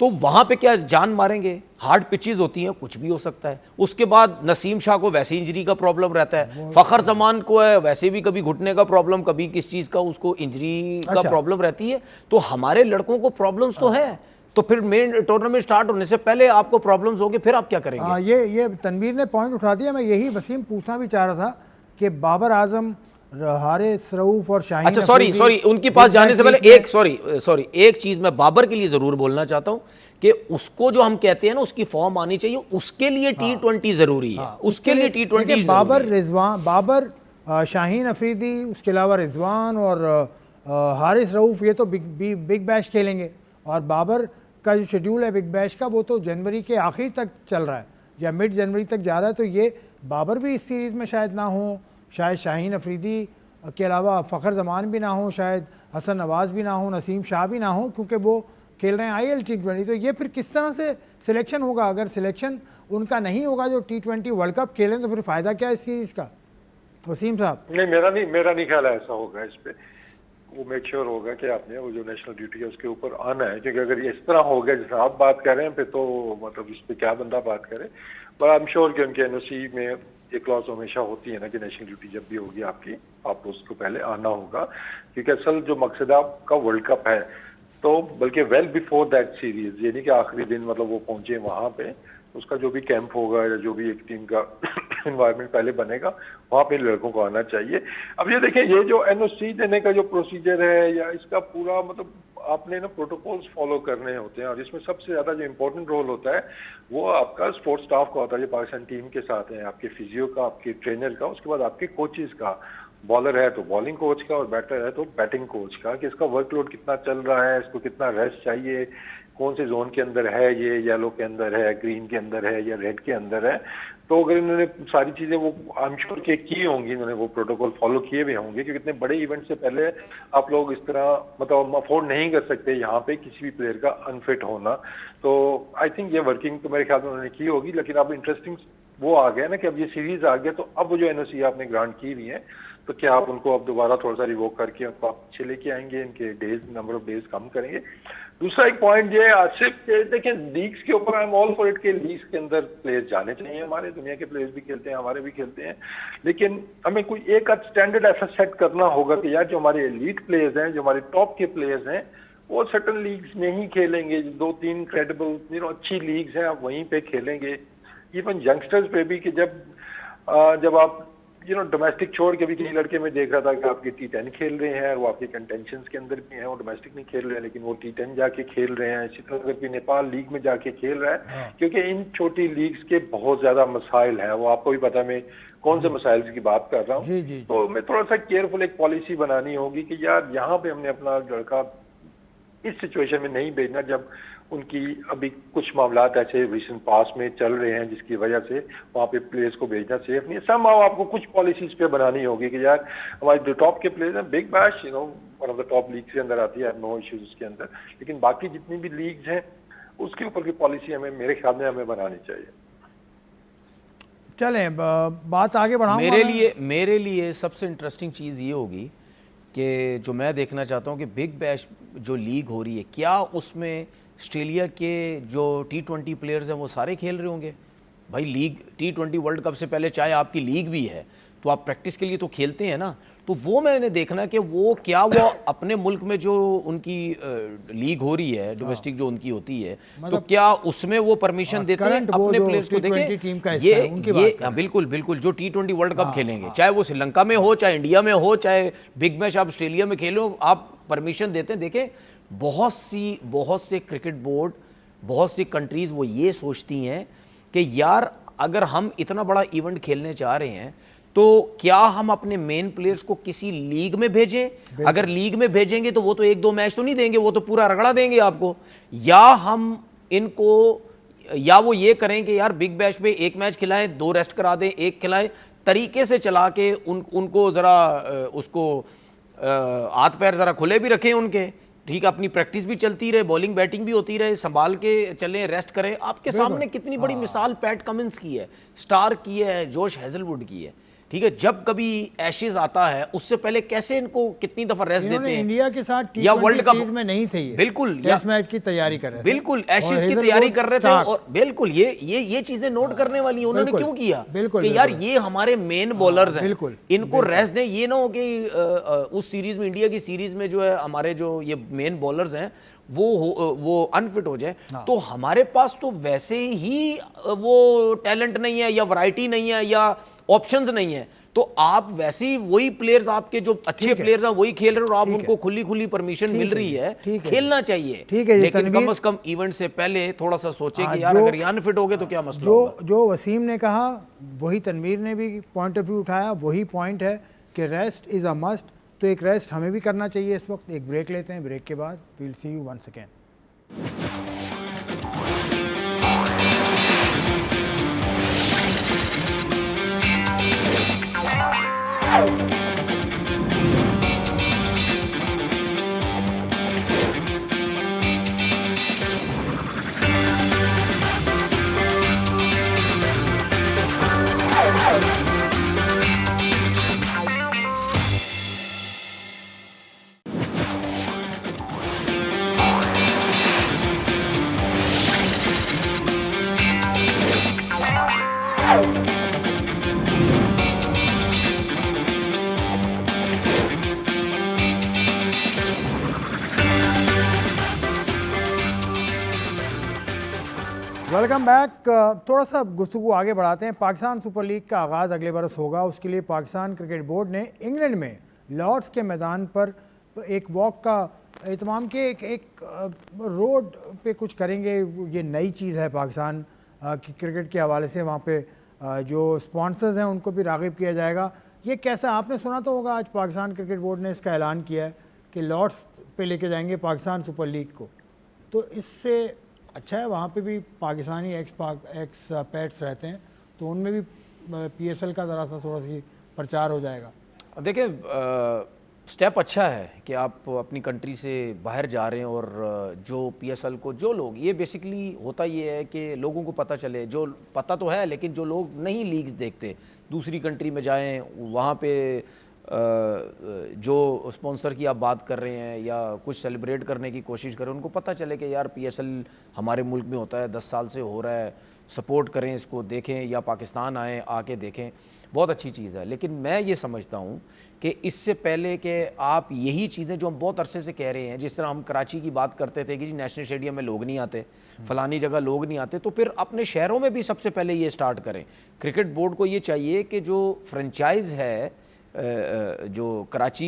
तो वहां पे क्या जान मारेंगे, हार्ड पिचेस होती हैं, कुछ भी हो सकता है। उसके बाद नसीम शाह को वैसे इंजरी का प्रॉब्लम रहता है, फखर जमान को है वैसे भी कभी घुटने का प्रॉब्लम, कभी किस चीज़ का उसको इंजरी का प्रॉब्लम रहती है। तो हमारे लड़कों को प्रॉब्लम्स तो है, तो फिर मेन टूर्नामेंट स्टार्ट होने से पहले आपको प्रॉब्लम्स होंगे, फिर आप क्या करेंगे?
ये तनवीर ने पॉइंट उठा दिया। मैं यही वसीम पूछना भी चाह रहा था कि बाबर आजम, हारिस रऊफ और शाहीन,
अच्छा सॉरी उनके पास जाने से पहले एक चीज मैं बाबर के लिए जरूर बोलना चाहता हूं कि उसको जो हम कहते हैं ना उसकी फॉर्म आनी चाहिए, उसके लिए T20 जरूरी है। उसके लिए T20
बाबर, शाहीन अफरीदी, उसके अलावा रिजवान और हारिस रऊफ, ये तो बिग बैश खेलेंगे। और बाबर का जो शेड्यूल है बिग बैश का, वो तो जनवरी के आखिर तक चल रहा है या मिड जनवरी तक जा रहा है। तो ये बाबर भी इस सीरीज़ में शायद ना हो, शायद शाहीन अफरीदी के अलावा फ़खर जमान भी ना हो, शायद हसन नवाज़ भी ना हो, नसीम शाह भी ना हो, क्योंकि वो खेल रहे हैं IL T20। तो ये फिर किस तरह से सिलेक्शन होगा? अगर सिलेक्शन उनका नहीं होगा जो T20 वर्ल्ड कप खेलें, तो फिर फ़ायदा क्या है इस सीरीज़ का? वसीम साहब।
नहीं, मेरा नहीं ख्याल ऐसा होगा। इस पर वो मेक श्योर होगा कि आपने वो जो नेशनल ड्यूटी है उसके ऊपर आना है, क्योंकि अगर इस तरह हो गया जैसे आप बात कर रहे हैं, फिर तो मतलब इस पर क्या बंदा बात करे। पर आई एम श्योर कि उनके NOC में ये क्लॉज हमेशा होती है ना कि नेशनल ड्यूटी जब भी होगी आपकी, आपको उसको पहले आना होगा, क्योंकि असल जो मकसद आपका वर्ल्ड कप है, तो बल्कि वेल बिफोर दैट सीरीज, ये नहीं कि आखिरी दिन मतलब वो पहुंचे वहां पे, उसका जो भी कैंप होगा या जो भी एक टीम का इन्वायरमेंट पहले बनेगा, वहाँ पे लड़कों को आना चाहिए। अब ये देखें, ये जो NOC देने का जो प्रोसीजर है या इसका पूरा मतलब आपने ना प्रोटोकॉल्स फॉलो करने होते हैं, और इसमें सबसे ज़्यादा जो इम्पोर्टेंट रोल होता है वो आपका स्पोर्ट्स स्टाफ का होता है, जो पाकिस्तान टीम के साथ है, आपके फिजियो का, आपके ट्रेनर का, उसके बाद आपके कोचेज़ का, बॉलर है तो बॉलिंग कोच का और बैटर है तो बैटिंग कोच का, कि इसका वर्कलोड कितना चल रहा है, इसको कितना रेस्ट चाहिए, कौन से जोन के अंदर है, ये येलो के अंदर है, ग्रीन के अंदर है या रेड के अंदर है। तो अगर इन्होंने सारी चीज़ें वो आई एम श्योर के की होंगी, इन्होंने वो प्रोटोकॉल फॉलो किए भी होंगे, क्योंकि इतने बड़े इवेंट से पहले आप लोग इस तरह मतलब अफोर्ड नहीं कर सकते यहाँ पे किसी भी प्लेयर का अनफिट होना। तो आई थिंक ये वर्किंग तो मेरे ख्याल में उन्होंने की होगी। लेकिन अब इंटरेस्टिंग वो आ गया ना कि अब ये सीरीज आ गया, तो अब वो जो NOC आपने ग्रांट की हुई है, तो क्या आप उनको अब दोबारा थोड़ा सा रिवोक करके उनको आप पीछे लेके आएंगे, इनके नंबर ऑफ डेज कम करेंगे? दूसरा एक पॉइंट ये आसिफ, देखें लीग्स के ऊपर I am all for it के लीग्स के अंदर प्लेयर्स जाने चाहिए, हमारे दुनिया के प्लेयर्स भी खेलते हैं, हमारे भी खेलते हैं, लेकिन हमें कोई एक स्टैंडर्ड ऐसा सेट करना होगा कि यार जो हमारे एलीट प्लेयर्स हैं, जो हमारे टॉप के प्लेयर्स हैं, वो सर्टन लीग्स में ही खेलेंगे, 2-3 क्रेडिबल अच्छी लीग्स हैं, आप वहीं पे खेलेंगे। इवन यंगस्टर्स पे भी कि जब आप डोमेस्टिक छोड़ के भी कई लड़के मैं देख रहा था कि आपके T10 खेल रहे हैं, वो आपके कंटेंशंस के अंदर भी हैं, वो डोमेस्टिक नहीं खेल रहे हैं लेकिन वो T10 जाके खेल रहे हैं। इसी तरह अगर कोई नेपाल लीग में जाके खेल रहा है, क्योंकि इन छोटी लीग्स के बहुत ज्यादा मसाइल हैं, वो आपको भी पता है मैं कौन से मसाइल की बात कर रहा हूँ। तो मैं थोड़ा सा केयरफुल एक पॉलिसी बनानी होगी कि यार यहाँ पे हमने अपना लड़का इस सिचुएशन में नहीं भेजना जब उनकी अभी कुछ मामला ऐसे रिसेंट पास में चल रहे हैं जिसकी वजह से वहाँ पे प्लेयर्स को भेजना सेफ नहीं है। समहाउ आपको कुछ पॉलिसीज पे बनानी होगी कि यार हमारे जो टॉप के प्लेयर्स हैं, big bash one of the top league के अंदर आती है, नो इश्यूज उसके अंदर, लेकिन बाकी जितनी भी लीग्स हैं उसके ऊपर की पॉलिसी हमें मेरे ख्याल में हमें बनानी चाहिए।
चलें बात आगे बढ़ाऊंगा।
मेरे लिए सबसे इंटरेस्टिंग चीज़ ये होगी कि जो मैं देखना चाहता हूँ कि बिग बैश जो लीग हो रही है, क्या उसमें ऑस्ट्रेलिया के जो T20 प्लेयर्स हैं वो सारे खेल रहे होंगे? भाई लीग T20 वर्ल्ड कप से पहले चाहे आपकी लीग भी है तो आप प्रैक्टिस के लिए तो खेलते हैं ना, तो वो मैंने देखना कि वो अपने मुल्क में जो उनकी लीग हो रही है डोमेस्टिक जो उनकी होती है, तो क्या उसमें वो परमिशन देते हैं अपने प्लेयर्स को? देखें ये बिल्कुल बिल्कुल जो T20 वर्ल्ड कप खेलेंगे, चाहे वो श्रीलंका में हो, चाहे इंडिया में हो, चाहे बिग मैच आप ऑस्ट्रेलिया में खेलो, आप परमिशन देते हैं। देखें बहुत से क्रिकेट बोर्ड, बहुत सी कंट्रीज वो ये सोचती हैं कि यार अगर हम इतना बड़ा इवेंट खेलने चाह रहे हैं तो क्या हम अपने मेन प्लेयर्स को किसी लीग में भेजें? अगर लीग में भेजेंगे तो वो तो 1-2 मैच तो नहीं देंगे, वो तो पूरा रगड़ा देंगे आपको। या हम इनको, या वो ये करें कि यार बिग बैश पे 1 मैच खिलाएं, 2 रेस्ट करा दें, 1 खिलाएं, तरीके से चला के उनको ज़रा उसको हाथ पैर ज़रा खुले भी रखें उनके, ठीक है, अपनी प्रैक्टिस भी चलती रहे, बॉलिंग बैटिंग भी होती रहे, संभाल के चलें, रेस्ट करें। आपके सामने कितनी बड़ी मिसाल पैट कमिंस की है, स्टार की है, जोश हेजलवुड की है, ठीक है। जब कभी एशेज आता है उससे पहले कैसे इनको कितनी दफा रेस्ट देते हैं।
इंडिया के साथ
या वर्ल्ड कप
में नहीं थे,
बिल्कुल
टेस्ट मैच की तैयारी कर रहे थे,
बिल्कुल एशेज की तैयारी कर रहे थे, और बिल्कुल ये चीजें नोट करने वाली उन्होंने क्यों किया कि यार ये हमारे मेन बॉलर्स हैं, इनको रेस्ट दें। ये ना हो कि उस सीरीज में, इंडिया की सीरीज में जो है हमारे जो ये मेन बॉलर्स हैं वो अनफिट हो जाए, तो हमारे पास तो वैसे ही वो टैलेंट नहीं है या वैरायटी नहीं है या ऑप्शंस नहीं है, तो आप वैसे ही वही प्लेयर्स, आपके जो अच्छे प्लेयर्स हैं वही खेल रहे हो और आप उनको खुली परमिशन मिल रही है, खेलना चाहिए। लेकिन कम से कम इवेंट से पहले थोड़ा सा सोचे कि यार अगर ये अनफिट हो गए तो क्या मसला होगा।
जो वसीम ने कहा वही तनवीर ने भी पॉइंट ऑफ व्यू उठाया, वही पॉइंट है कि रेस्ट इज अ मस्ट। तो एक रेस्ट हमें भी करना चाहिए इस वक्त। एक ब्रेक लेते हैं, ब्रेक के बाद we will see you once again. Welcome back. थोड़ा सा गुफ्तगू आगे बढ़ाते हैं। पाकिस्तान सुपर लीग का आगाज़ अगले बरस होगा, उसके लिए पाकिस्तान क्रिकेट बोर्ड ने इंग्लैंड में लॉर्ड्स के मैदान पर एक वॉक का एहतमाम किया। एक रोड पे कुछ करेंगे, ये नई चीज़ है पाकिस्तान की क्रिकेट के हवाले से। वहाँ पे जो स्पॉन्सर्स हैं उनको भी राग़िब किया जाएगा। ये कैसा, आपने सुना तो होगा, आज पाकिस्तान क्रिकेट बोर्ड ने इसका ऐलान किया है कि लॉर्ड्स पे लेके जाएंगे पाकिस्तान सुपर लीग को। तो इससे अच्छा है, वहाँ पे भी पाकिस्तानी एक्स पैट्स रहते हैं, तो उनमें भी PSL का ज़रा सा थोड़ा सी प्रचार हो जाएगा।
अब देखिए स्टेप अच्छा है कि आप अपनी कंट्री से बाहर जा रहे हैं, और जो PSL को जो लोग, ये बेसिकली होता ये है कि लोगों को पता चले, जो पता तो है लेकिन जो लोग नहीं लीग्स देखते दूसरी कंट्री में जाएं, वहाँ पे जो स्पॉन्सर की आप बात कर रहे हैं या कुछ सेलिब्रेट करने की कोशिश करें, उनको पता चले कि यार PSL हमारे मुल्क में होता है, 10 साल से हो रहा है, सपोर्ट करें इसको, देखें, या पाकिस्तान आएँ, आके देखें, बहुत अच्छी चीज़ है। लेकिन मैं ये समझता हूँ कि इससे पहले कि आप यही चीज़ें जो हम बहुत अरसे से कह रहे हैं, जिस तरह हम कराची की बात करते थे कि जी नेशनल स्टेडियम में लोग नहीं आते, फलानी जगह लोग नहीं आते, तो फिर अपने शहरों में भी सबसे पहले ये स्टार्ट करें। क्रिकेट बोर्ड को ये चाहिए कि जो फ्रेंचाइज़ है जो कराची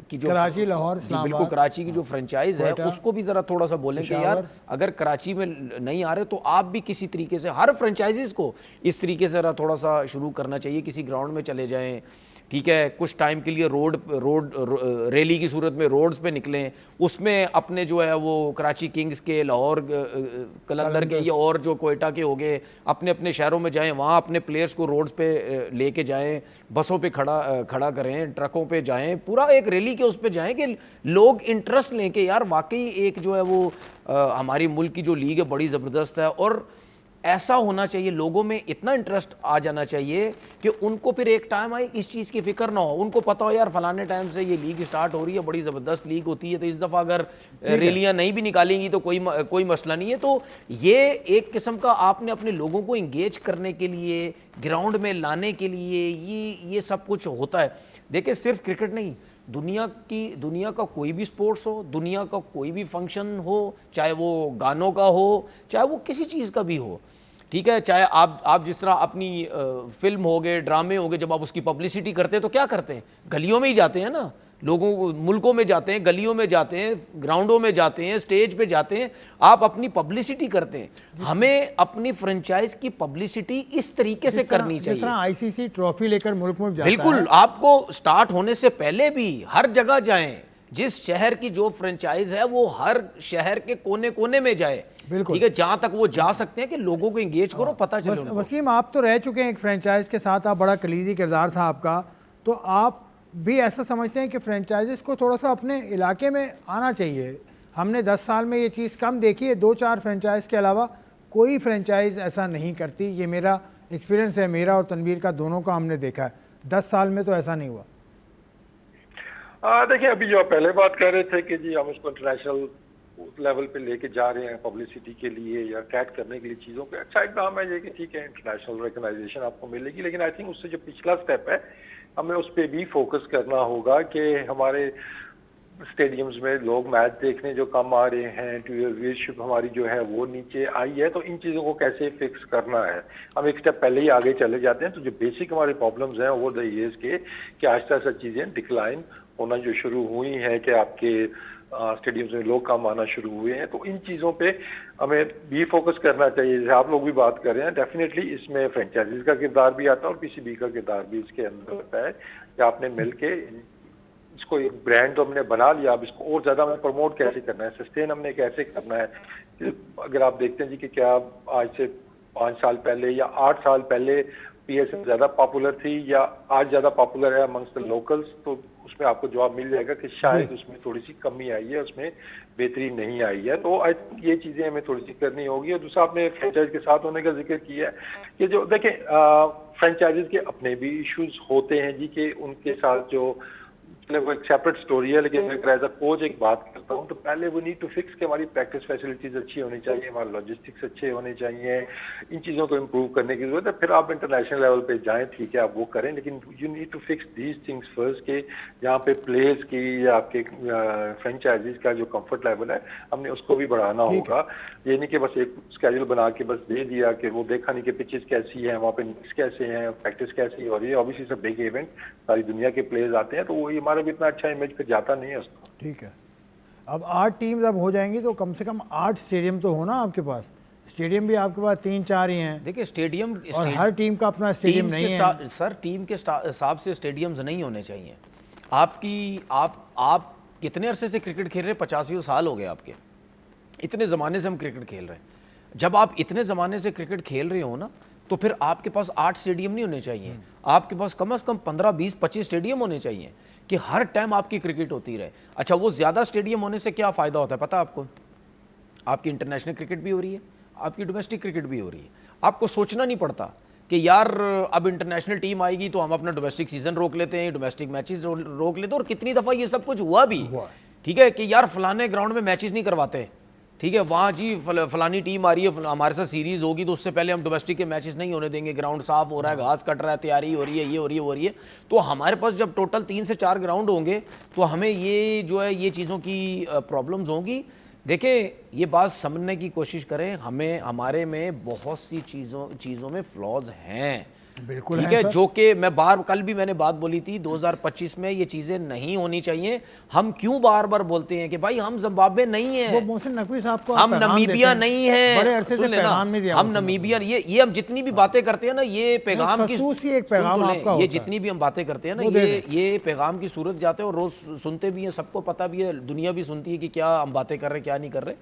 की जो
कराची, लाहौर,
बिल्कुल कराची की जो फ्रेंचाइज है, उसको भी ज़रा थोड़ा सा बोलें कि यार अगर कराची में नहीं आ रहे तो आप भी किसी तरीके से, हर फ्रेंचाइजीज़ को इस तरीके से थोड़ा सा शुरू करना चाहिए, किसी ग्राउंड में चले जाएं, ठीक है, कुछ टाइम के लिए रोड रैली की सूरत में रोड्स पे निकलें, उसमें अपने जो है वो कराची किंग्स के, लाहौर कलंदर के या और जो कोयटा के हो गए, अपने अपने शहरों में जाएं, वहाँ अपने प्लेयर्स को रोड्स पे लेके जाएं, बसों पे खड़ा करें, ट्रकों पे जाएं, पूरा एक रैली के उस पे जाएं कि लोग इंटरेस्ट लें कि यार वाकई एक जो है वो हमारी मुल्क की जो लीग है बड़ी ज़बरदस्त है। और ऐसा होना चाहिए, लोगों में इतना इंटरेस्ट आ जाना चाहिए कि उनको फिर एक टाइम आए इस चीज़ की फिक्र ना हो, उनको पता हो यार फलाने टाइम से ये लीग स्टार्ट हो रही है, बड़ी ज़बरदस्त लीग होती है, तो इस दफ़ा अगर रैलियां नहीं भी निकालेंगी तो कोई मसला नहीं है। तो ये एक किस्म का आपने अपने लोगों को इंगेज करने के लिए, ग्राउंड में लाने के लिए ये सब कुछ होता है। देखिए सिर्फ क्रिकेट नहीं, दुनिया का कोई भी स्पोर्ट्स हो, दुनिया का कोई भी फंक्शन हो, चाहे वो गानों का हो, चाहे वो किसी चीज़ का भी हो, ठीक है, चाहे आप जिस तरह अपनी फिल्म हो गए, ड्रामे हो गए, जब आप उसकी पब्लिसिटी करते हैं तो क्या करते हैं, गलियों में ही जाते हैं ना, लोगों को मुल्कों में जाते हैं, गलियों में जाते हैं, ग्राउंडों में जाते हैं, स्टेज पे जाते हैं, आप अपनी पब्लिसिटी करते हैं। हमें अपनी फ्रेंचाइज की पब्लिसिटी इस तरीके से करनी चाहिए।
जिस तरह ICC ट्रॉफी लेकर मुल्क में जाता
बिल्कुल, आपको स्टार्ट होने से पहले भी हर जगह जाएं, जिस शहर की जो फ्रेंचाइज है वो हर शहर के कोने कोने में जाए, ठीक है, जहां तक वो जा सकते हैं कि लोगों को एंगेज करो, पता चले उनको।
वसीम, आप तो रह चुके हैं एक फ्रेंचाइज के साथ, आप बड़ा कलीदी किरदार था आपका, तो आप भी ऐसा समझते हैं कि फ्रेंचाइजेस को थोड़ा सा अपने इलाके में आना चाहिए? हमने 10 साल में ये चीज़ कम देखी है, 2-4 फ्रेंचाइज के अलावा कोई फ्रेंचाइज ऐसा नहीं करती, ये मेरा एक्सपीरियंस है, मेरा और तनवीर का, दोनों का हमने देखा है, 10 साल में तो ऐसा नहीं हुआ।
देखिए, अभी जो आप पहले बात कर रहे थे कि जी हम इसको इंटरनेशनल लेवल पे लेके जा रहे हैं पब्लिसिटी के लिए या अट्रैक्ट करने के लिए चीज़ों पे, अच्छा इकदाम है ये कि ठीक है इंटरनेशनल रिकॉग्नाइजेशन आपको मिलेगी, लेकिन आई थिंक उससे जो पिछला स्टेप है हमें उस पर भी फोकस करना होगा कि हमारे स्टेडियम्स में लोग मैच देखने जो कम आ रहे हैं, व्यूअरशिप हमारी जो है वो नीचे आई है, तो इन चीज़ों को कैसे फिक्स करना है। हम एक स्टेप पहले ही आगे चले जाते हैं, तो जो बेसिक हमारे प्रॉब्लम्स हैं ओवर द ईयर्स के कि आहिस्ता आहिस्ता चीज़ें डिक्लाइन होना जो शुरू हुई हैं कि आपके स्टेडियम्स में लोग कम आना शुरू हुए हैं, तो इन चीज़ों पे हमें भी फोकस करना चाहिए। जैसे आप लोग भी बात कर रहे हैं, डेफिनेटली इसमें फ्रेंचाइजीज का किरदार भी आता है और PCB का किरदार भी इसके अंदर होता है कि आपने मिलके इसको एक ब्रांड तो हमने बना लिया, अब इसको और ज़्यादा हमें प्रमोट कैसे करना है, सस्टेन हमने कैसे करना है। अगर आप देखते हैं जी कि क्या आज से 5 साल पहले या 8 साल पहले PSL ज़्यादा पॉपुलर थी या आज ज़्यादा पॉपुलर है अमंगस्ट द लोकल्स, तो उसमें आपको जवाब मिल जाएगा कि शायद उसमें थोड़ी सी कमी आई है, उसमें बेहतरी नहीं आई है। तो आई थिंक ये चीज़ें हमें थोड़ी सी करनी होगी। और दूसरा आपने फ्रेंचाइज के साथ होने का जिक्र किया है कि जो देखें फ्रेंचाइजीज के अपने भी इश्यूज होते हैं जी कि उनके साथ जो वो एक सेपरेट स्टोरी है, लेकिन अगर एज अ कोच एक बात करता हूँ तो पहले वो नीड टू फिक्स कि हमारी प्रैक्टिस फैसिलिटीज अच्छी होनी चाहिए, हमारे लॉजिस्टिक्स अच्छे होने चाहिए, इन चीज़ों को इम्प्रूव करने की जरूरत है। फिर आप इंटरनेशनल लेवल पे जाएं, ठीक है, आप वो करें, लेकिन you need to fix these things first के जहाँ पे प्लेयर्स की या आपके फ्रेंचाइजीज का जो कंफर्ट लेवल है हमने उसको भी बढ़ाना होगा। ये नहीं कि बस एक स्केड्यूल बना के बस दे दिया कि वो देखा नहीं कि पिचेस कैसी है, वहाँ पे निक्स कैसे हैं, प्रैक्टिस कैसी हो रही है। ऑब्वियसली सब बिग इवेंट, सारी दुनिया के प्लेयर्स आते हैं, तो वो हमारा भी इतना अच्छा इमेज फिर जाता नहीं है उसको।
ठीक है, अब 8 टीम्स अब हो जाएंगी तो कम से कम 8 स्टेडियम तो होना आपके पास। स्टेडियम भी आपके पास 3-4 ही हैं।
देखिए स्टेडियम
और हर टीम का अपना स्टेडियम नहीं है
सर, टीम के हिसाब से स्टेडियम्स नहीं होने चाहिए। आप कितने अरसे से क्रिकेट खेल रहे हैं? 85 साल हो गए आपके, इतने ज़माने से हम क्रिकेट खेल रहे हैं। जब आप इतने ज़माने से क्रिकेट खेल रहे हो ना, तो फिर आपके पास 8 स्टेडियम नहीं होने चाहिए, आपके पास कम से कम 15, 20, 25 स्टेडियम होने चाहिए कि हर टाइम आपकी क्रिकेट होती रहे। अच्छा, वो ज़्यादा स्टेडियम होने से क्या फ़ायदा होता है पता है आपको? आपकी इंटरनेशनल क्रिकेट भी हो रही है, आपकी डोमेस्टिक क्रिकेट भी हो रही है। आपको सोचना नहीं पड़ता कि यार अब इंटरनेशनल टीम आएगी तो हम अपना डोमेस्टिक सीजन रोक लेते हैं, डोमेस्टिक मैचेस रोक लेते हैं, और कितनी दफ़ा ये सब कुछ हुआ भी, ठीक है, कि यार फलाने ग्राउंड में मैचेस नहीं करवाते, ठीक है, वहाँ जी फलानी टीम आ रही है, हमारे साथ सीरीज़ होगी तो उससे पहले हम डोमेस्टिक के मैचेस नहीं होने देंगे, ग्राउंड साफ हो रहा है, घास कट रहा है, तैयारी हो रही है, ये हो रही है, वो हो रही है। तो हमारे पास जब टोटल 3 से 4 ग्राउंड होंगे तो हमें ये जो है ये चीज़ों की प्रॉब्लम्स होंगी। देखें, ये बात समझने की कोशिश करें, हमारे में बहुत सी चीज़ों में फ्लॉज हैं,
बिल्कुल
ठीक है, जो कि मैं कल भी मैंने बात बोली थी, 2025 में ये चीजें नहीं होनी चाहिए। हम क्यों बार बार बोलते हैं कि भाई हम जिम्बाब्वे नहीं है,
वो मोहसिन नकवी साहब को
हम नमीबिया नहीं है,
बड़े अरसे से पैगाम नहीं दिया,
हम नमीबिया, ये हम जितनी भी बातें करते हैं ना, ये पैगाम की
एक पैगाम आपका
ये जितनी भी हम बातें करते हैं ना, ये पैगाम की सूरत जाते हैं और रोज सुनते भी हैं, सबको पता भी है, दुनिया भी सुनती है कि क्या हम बातें कर रहे हैं, क्या नहीं कर रहे।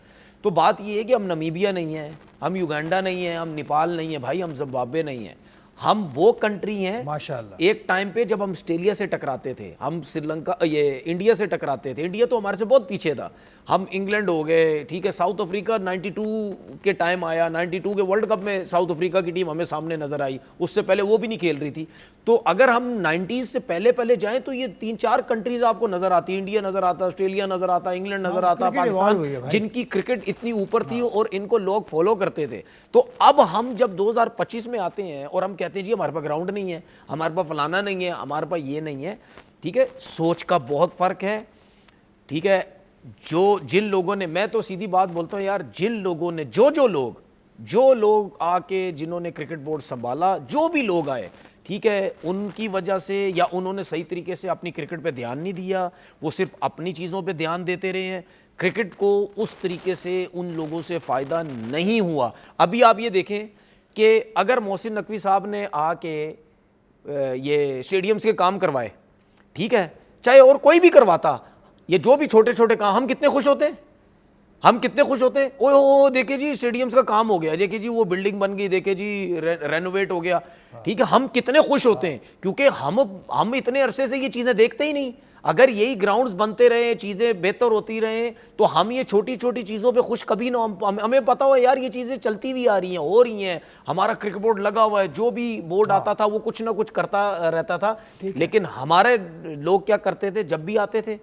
तो बात ये है कि हम नमीबिया नहीं है, हम युगांडा नहीं है, हम नेपाल नहीं है, भाई हम जिम्बाब्वे नहीं है, हम वो कंट्री हैं
माशाल्लाह।
एक टाइम पे जब हम ऑस्ट्रेलिया से टकराते थे, हम श्रीलंका, ये इंडिया से टकराते थे, इंडिया तो हमारे से बहुत पीछे था, हम इंग्लैंड हो गए, ठीक है, साउथ अफ्रीका 92 के टाइम आया, 92 के वर्ल्ड कप में साउथ अफ्रीका की टीम हमें सामने नजर आई, उससे पहले वो भी नहीं खेल रही थी। तो अगर हम 90s से पहले जाएं तो ये 3-4 कंट्रीज आपको नजर आती, इंडिया नजर आता, ऑस्ट्रेलिया नजर आता, इंग्लैंड नजर आता, पाकिस्तान, जिनकी क्रिकेट इतनी ऊपर थी और इनको लोग फॉलो करते थे। तो अब हम जब 2025 में आते हैं और हम कहते हैं जी हमारे पास ग्राउंड नहीं है, हमारे पास फलाना नहीं है, हमारे पास ये नहीं है, ठीक है, सोच का बहुत फर्क है, ठीक है। जिन लोगों ने, मैं तो सीधी बात बोलता हूं यार, जिन लोगों ने जो लोग आके जिन्होंने क्रिकेट बोर्ड संभाला, जो भी लोग आए, ठीक है, उनकी वजह से या उन्होंने सही तरीके से अपनी क्रिकेट पे ध्यान नहीं दिया, वो सिर्फ अपनी चीज़ों पे ध्यान देते रहे हैं, क्रिकेट को उस तरीके से उन लोगों से फ़ायदा नहीं हुआ। अभी आप ये देखें कि अगर मोहसिन नकवी साहब ने आके ये स्टेडियम्स के काम करवाए, ठीक है, चाहे और कोई भी करवाता, ये जो भी छोटे छोटे काम, हम कितने खुश होते, हम कितने खुश होते, ओ देखिए जी स्टेडियम्स का काम हो गया, देखिए जी वो बिल्डिंग बन गई, देखिए जी रेनोवेट हो गया, ठीक है, हम कितने खुश होते हैं, क्योंकि हम इतने अरसे से ये चीज़ें देखते ही नहीं। अगर यही ग्राउंड्स बनते रहे, चीज़ें बेहतर होती रहे, तो हम ये छोटी छोटी चीज़ों पे खुश कभी ना, हमें पता हो यार ये चीज़ें चलती हुई आ रही हैं, हो रही हैं, हमारा क्रिकेट बोर्ड लगा हुआ है, जो भी बोर्ड आता था वो कुछ ना कुछ करता रहता था। लेकिन हमारे लोग क्या करते थे जब भी आते थे,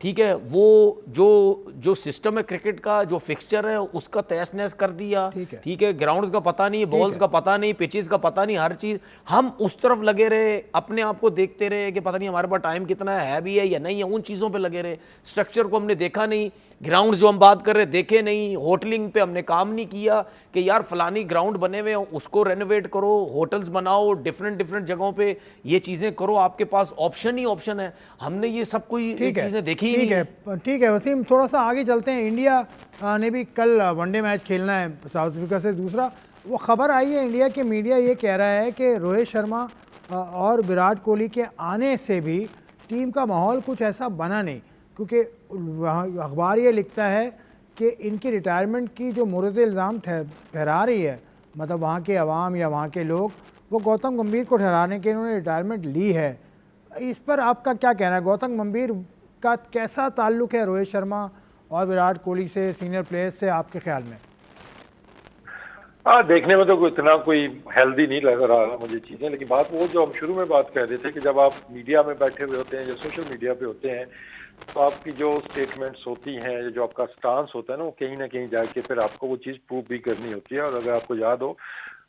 ठीक है, वो जो सिस्टम है क्रिकेट का, जो फिक्सचर है उसका तहस नहस कर दिया, ठीक है, ग्राउंड्स का पता नहीं, बॉल्स का पता नहीं, पिचेस का पता नहीं, हर चीज़ हम उस तरफ लगे रहे, अपने आप को देखते रहे कि पता नहीं हमारे पास टाइम कितना है भी है या नहीं है, उन चीज़ों पे लगे रहे, स्ट्रक्चर को हमने देखा नहीं, ग्राउंड जो हम बात कर रहे देखे नहीं, होटलिंग पे हमने काम नहीं किया कि यार फलानी ग्राउंड बने हुए उसको रेनोवेट करो, होटल्स बनाओ, डिफरेंट जगहों पे ये चीज़ें करो, आपके पास ऑप्शन ही ऑप्शन है। हमने ये सब कोई चीज़ें देखी।
ठीक है वसीम, थोड़ा सा आगे चलते हैं। इंडिया ने भी कल वनडे मैच खेलना है साउथ अफ्रीका से। दूसरा वो खबर आई है, इंडिया के मीडिया ये कह रहा है कि रोहित शर्मा और विराट कोहली के आने से भी टीम का माहौल कुछ ऐसा बना नहीं, क्योंकि अखबार ये लिखता है कि इनकी रिटायरमेंट की जो मुर्द इल्ज़ाम ठहरा रही है, मतलब वहाँ के अवाम या वहाँ के लोग, वो गौतम गंभीर को ठहराने के इन्होंने रिटायरमेंट ली है। इस पर आपका क्या कहना है? गौतम गंभीर का कैसा ताल्लुक है रोहित शर्मा और विराट कोहली से, सीनियर प्लेयर्स से, आपके ख्याल में?
देखने में तो इतना कोई हेल्दी नहीं लग रहा मुझे चीज़ें, लेकिन बात वो जो हम शुरू में बात कर रहे थे कि जब आप मीडिया में बैठे हुए होते हैं या सोशल मीडिया पे होते हैं, तो आपकी जो स्टेटमेंट्स होती हैं, जो आपका स्टांस होता है ना, वो कहीं ना कहीं जाके फिर आपको वो चीज़ प्रूव भी करनी होती है। और अगर आपको याद हो,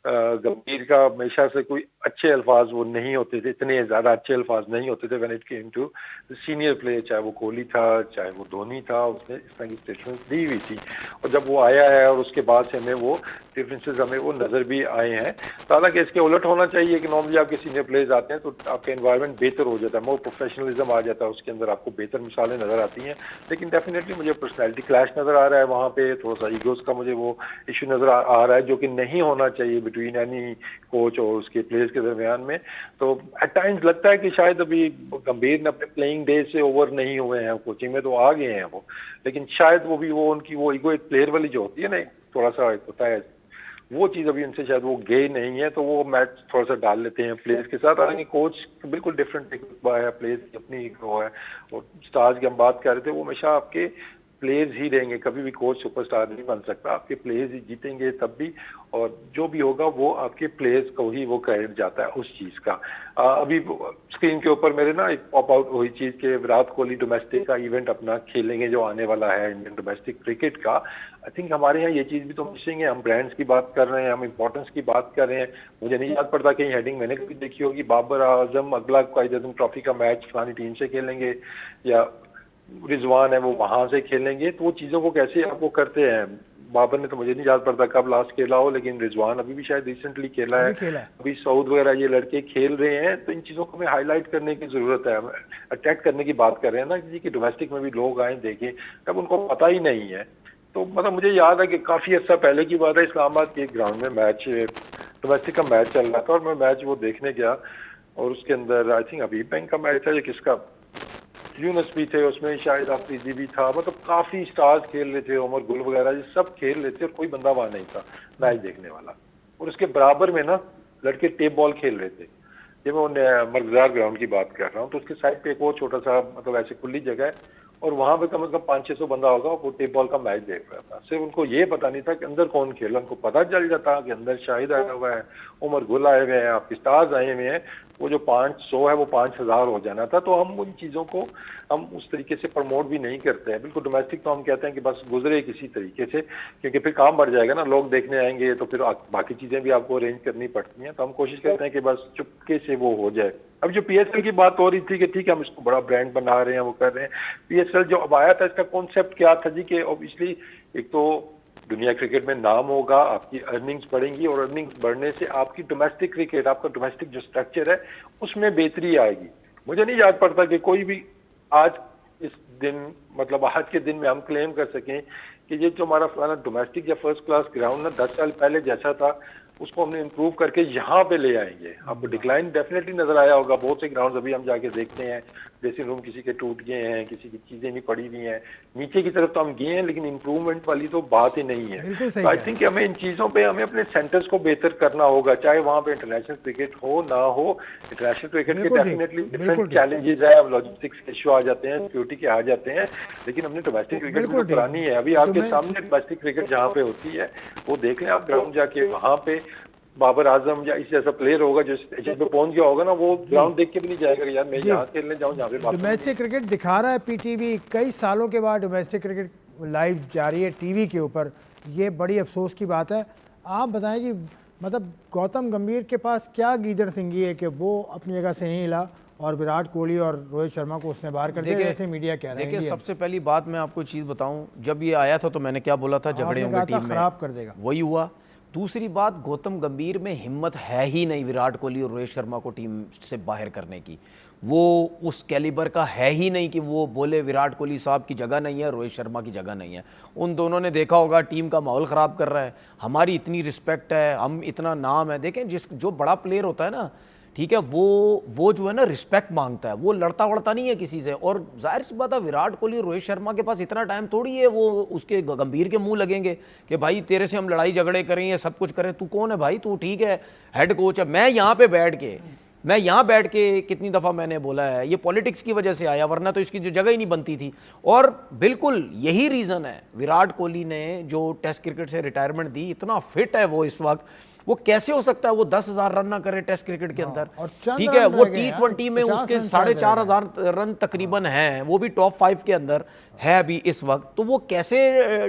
गंभीर का हमेशा से कोई अच्छे अल्फाज वो नहीं होते थे, इतने ज़्यादा अच्छे अल्फाज नहीं होते थे when it came to senior player, चाहे वो कोहली था चाहे वो धोनी था, उसने इस तरह की स्टेटमेंट्स दी हुई थी। और जब वो आया है और उसके बाद से हमें वो डिफरेंसेस हमें वो नज़र भी आए हैं। तो हालांकि इसके उलट होना चाहिए कि नॉर्मली आपके सीनियर प्लेयर्स आते हैं तो आपका एनवायरनमेंट बेहतर हो जाता है, मोर प्रोफेशनलिज्म आ जाता है, उसके अंदर आपको बेहतर मिसालें नज़र आती हैं। लेकिन डेफिनेटली मुझे पर्सनैलिटी क्लैश नज़र आ रहा है वहाँ पे, थोड़ा सा ईगोज़ का मुझे वो इशू नज़र आ रहा है, जो कि नहीं होना चाहिए बिटवीन एनी कोच और उसके प्लेयर्स के दरमियान में। तो एट टाइम्स लगता है कि शायद अभी गंभीर ने अपने प्लेइंग डे से ओवर नहीं हुए हैं, कोचिंग में तो आ गए हैं वो, लेकिन शायद वो भी वो उनकी वो ईगो एक प्लेयर वाली जो होती है ना, थोड़ा सा होता है, वो चीज़ अभी उनसे शायद वो गई नहीं है, तो वो मैच थोड़ा सा डाल लेते हैं प्लेयर्स के साथ। हालांकि कोच बिल्कुल डिफरेंट है, प्लेयर्स की अपनी ईगो है। और स्टार्स की हम बात कर रहे थे, वो हमेशा आपके प्लेयर्स ही रहेंगे, कभी भी कोच सुपरस्टार नहीं बन सकता, आपके प्लेयर्स ही जीतेंगे तब भी, और जो भी होगा वो आपके प्लेयर्स को ही वो क्रेडिट जाता है उस चीज़ का। अभी स्क्रीन के ऊपर मेरे ना एक पॉप आउट हुई चीज़ कि विराट कोहली डोमेस्टिक का इवेंट अपना खेलेंगे जो आने वाला है इंडियन डोमेस्टिक क्रिकेट का। आई थिंक हमारे यहाँ ये चीज़ भी तो मिसिंग है। हम ब्रांड्स की बात कर रहे हैं, हम इंपॉर्टेंस की बात कर रहे हैं। मुझे नहीं याद पड़ता कहीं हेडिंग मैंने कभी देखी होगी बाबर आजम अगला कायद-ए-आज़म ट्रॉफी का मैच फलानी टीम से खेलेंगे या रिजवान है वो वहां से खेलेंगे, तो वो चीज़ों को कैसे आप वो करते हैं। बाबर ने तो मुझे नहीं याद पड़ता कब लास्ट खेला हो, लेकिन रिजवान अभी भी शायद रिसेंटली खेला है, अभी सऊद वगैरह ये लड़के खेल रहे हैं। तो इन चीज़ों को हमें हाईलाइट करने की ज़रूरत है। अट्रैक्ट करने की बात कर रहे हैं ना जी कि डोमेस्टिक में भी लोग आए देखें, तब उनको पता ही नहीं है। तो मतलब मुझे याद है कि काफ़ी अर्सा पहले की बात है, इस्लामाबाद के एक ग्राउंड में मैच डोमेस्टिक का मैच चल रहा था और मैं मैच वो देखने गया, और उसके अंदर आई थिंक अभी बैंक का मैच था या किसका, यूनस भी थे उसमें, शायद आफरीदी भी था, मतलब काफ़ी स्टार्स खेल रहे थे, उमर गुल वगैरह ये सब खेल रहे थे, और कोई बंदा वहाँ नहीं था मैच देखने वाला। और उसके बराबर में ना लड़के टेप बॉल खेल रहे थे। ये मैं मर्गजार ग्राउंड की बात कर रहा हूँ, तो उसके साइड पे एक और छोटा सा मतलब ऐसे खुली जगह है, और वहाँ पे कम से कम 500-600 बंदा होगा, वो टेप बॉल का मैच देख रहा था। सिर्फ उनको ये पता नहीं था कि अंदर कौन खेल रहा, उनको पता चल जाता कि अंदर शाहिद आया हुआ है, उमर गुल आए हुए हैं, आपके स्टार्स आए हुए हैं, वो जो 500 है वो 5000 हो जाना था। तो हम उन चीज़ों को हम उस तरीके से प्रमोट भी नहीं करते हैं। बिल्कुल डोमेस्टिक तो हम कहते हैं कि बस गुजरे किसी तरीके से, क्योंकि फिर काम बढ़ जाएगा ना, लोग देखने आएंगे तो फिर बाकी चीज़ें भी आपको अरेंज करनी पड़ती हैं। तो हम कोशिश करते हैं कि बस चुपके से वो हो जाए। अब जो PSL की बात हो रही थी कि ठीक है हम इसको बड़ा ब्रांड बना रहे हैं, वो कर रहे हैं। PSL जो अब आया था इसका कॉन्सेप्ट क्या था जी कि ऑब्वियसली एक तो दुनिया क्रिकेट में नाम होगा, आपकी अर्निंग्स बढ़ेंगी, और अर्निंग्स बढ़ने से आपकी डोमेस्टिक क्रिकेट, आपका डोमेस्टिक जो स्ट्रक्चर है उसमें बेहतरी आएगी। मुझे नहीं याद पड़ता कि कोई भी आज इस दिन मतलब आज के दिन में हम क्लेम कर सकें कि ये जो हमारा फलाना डोमेस्टिक या फर्स्ट क्लास ग्राउंड ना 10 साल पहले जैसा था उसको हमने इम्प्रूव करके यहाँ पे ले आएंगे। आपको डिक्लाइन डेफिनेटली नजर आया होगा। बहुत से ग्राउंड अभी हम जाके देखते हैं, ड्रेसिंग रूम किसी के टूट गए हैं, किसी की चीजें नहीं पड़ी हुई हैं, नीचे की तरफ तो हम गए हैं, लेकिन इम्प्रूवमेंट वाली तो बात ही नहीं है। तो आई थिंक हमें इन चीजों पे हमें अपने सेंटर्स को बेहतर करना होगा, चाहे वहाँ पे इंटरनेशनल क्रिकेट हो ना हो। इंटरनेशनल क्रिकेट के डेफिनेटली डिफरेंट चैलेंजेस है, अब लॉजिस्टिक्स के इशू आ जाते हैं, सिक्योरिटी के आ जाते हैं, लेकिन हमने डोमेस्टिक क्रिकेट भी पुरानी है। अभी आपके सामने डोमेस्टिक क्रिकेट जहाँ पे होती है वो देख लें आप, ग्राउंड जाके वहाँ पे बाबर आजम या इस जैसा प्लेयर होगा जो स्टेज पे पहुंच गया होगा ना, वो ग्राउंड देख के भी नहीं जाएगा कि यार मैं यहाँ खेलने जाऊँ जहाँ पे
डोमेस्टिक क्रिकेट दिखा रहा है PTV। कई सालों के बाद डोमेस्टिक क्रिकेट लाइव जारी है टीवी के ऊपर, ये बड़ी अफसोस की बात है। आप बताएं कि मतलब गौतम गंभीर के पास क्या गीदड़ सिंगी है कि वो अपनी जगह से नहीं हिला और विराट कोहली और रोहित शर्मा को उसने बाहर कर दिया, जैसे मीडिया कह रहे हैं।
देखिए सबसे पहली बात मैं आपको चीज़ बताऊं, जब ये आया था तो मैंने क्या बोला था, झगड़े होंगे टीम में,
खराब कर देगा,
वही हुआ। दूसरी बात, गौतम गंभीर में हिम्मत है ही नहीं विराट कोहली और रोहित शर्मा को टीम से बाहर करने की। वो उस कैलिबर का है ही नहीं कि वो बोले विराट कोहली साहब की जगह नहीं है, रोहित शर्मा की जगह नहीं है। उन दोनों ने देखा होगा टीम का माहौल ख़राब कर रहा है, हमारी इतनी रिस्पेक्ट है, हम इतना नाम है। देखें जो बड़ा प्लेयर होता है ना, ठीक है, वो जो है ना रिस्पेक्ट मांगता है, वो लड़ता वड़ता नहीं है किसी से। और जाहिर सी बात है विराट कोहली रोहित शर्मा के पास इतना टाइम थोड़ी है वो उसके गंभीर के मुंह लगेंगे कि भाई तेरे से हम लड़ाई झगड़े करें या सब कुछ करें। तू कौन है भाई, तू ठीक है हेड कोच है। मैं यहाँ बैठ के कितनी दफ़ा मैंने बोला है, ये पॉलिटिक्स की वजह से आया, वरना तो इसकी जो जगह ही नहीं बनती थी। और बिल्कुल यही रीज़न है विराट कोहली ने जो टेस्ट क्रिकेट से रिटायरमेंट दी, इतना फिट है वो इस वक्त। वो कैसे हो सकता है वो 10,000 रन ना करे टेस्ट क्रिकेट के अंदर, ठीक है। वो T20 में उसके 4,500 रन तकरीबन हैं, वो भी टॉप 5 के अंदर है अभी इस वक्त। तो वो कैसे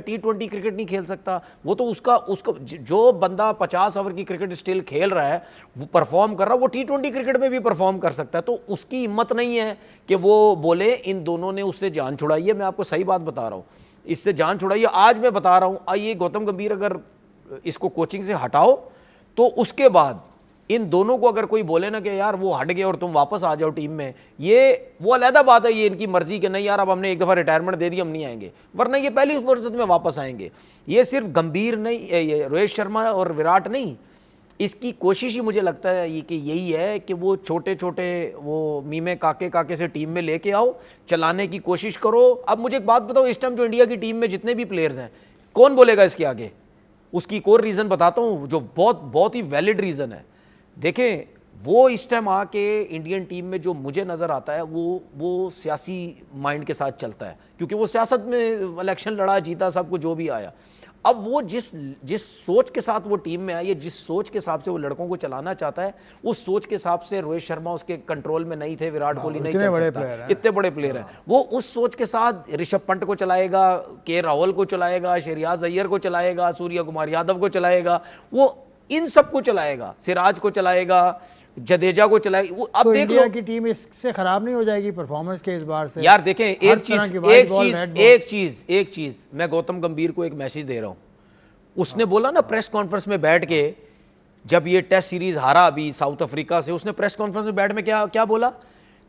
T20 क्रिकेट नहीं खेल सकता? वो तो उसका जो बंदा 50 ओवर की क्रिकेट स्टिल खेल रहा है, वो परफॉर्म कर रहा है, वो T20 क्रिकेट में भी परफॉर्म कर सकता है। तो उसकी हिम्मत नहीं है कि वो बोले इन दोनों ने उससे जान छुड़ाई है। मैं आपको सही बात बता रहा हूँ, इससे जान छुड़ाई है। आज मैं बता रहा हूँ, आइए गौतम गंभीर अगर इसको कोचिंग से हटाओ तो उसके बाद इन दोनों को अगर कोई बोले ना कि यार वो हट गए और तुम वापस आ जाओ टीम में, ये वो अलहदा बात है, ये इनकी मर्जी कि नहीं यार अब हमने एक दफ़ा रिटायरमेंट दे दी, हम नहीं आएंगे, वरना ये पहली फुर्सत में वापस आएंगे। ये सिर्फ गंभीर नहीं, रोहित शर्मा और विराट नहीं, इसकी कोशिश ही मुझे लगता है ये कि यही है कि वो छोटे छोटे वो मीमे काके से टीम में लेके आओ, चलाने की कोशिश करो। अब मुझे एक बात बताओ, इस टाइम जो इंडिया की टीम में जितने भी प्लेयर्स हैं, कौन बोलेगा इसके आगे? उसकी एक और रीज़न बताता हूँ जो बहुत बहुत ही वैलिड रीज़न है। देखें वो इस टाइम आके इंडियन टीम में जो मुझे नज़र आता है वो सियासी माइंड के साथ चलता है, क्योंकि वो सियासत में इलेक्शन लड़ा, जीता, सब कुछ जो भी आया। अब वो जिस सोच के साथ वो टीम में आई है, जिस सोच के हिसाब से वो लड़कों को चलाना चाहता है, उस सोच के हिसाब से रोहित शर्मा उसके कंट्रोल में नहीं थे, विराट कोहली नहीं चल सकता, इतने बड़े प्लेयर हैं। वो उस सोच के साथ ऋषभ पंत को चलाएगा, के राहुल को चलाएगा, श्रेयस अय्यर को चलाएगा, सूर्य कुमार यादव को चलाएगा, वो इन सबको चलाएगा, सिराज को चलाएगा, जडेजा को चलाएगी। वो अब
तो
देख
इंडिया
लो
की टीम इससे खराब नहीं हो जाएगी परफॉर्मेंस के इस बार से?
यार देखें, एक चीज मैं गौतम गंभीर को एक मैसेज दे रहा हूं। उसने बोला ना प्रेस कॉन्फ्रेंस में बैठ के, जब ये टेस्ट सीरीज हारा अभी साउथ अफ्रीका से, उसने प्रेस कॉन्फ्रेंस में बैठ में क्या बोला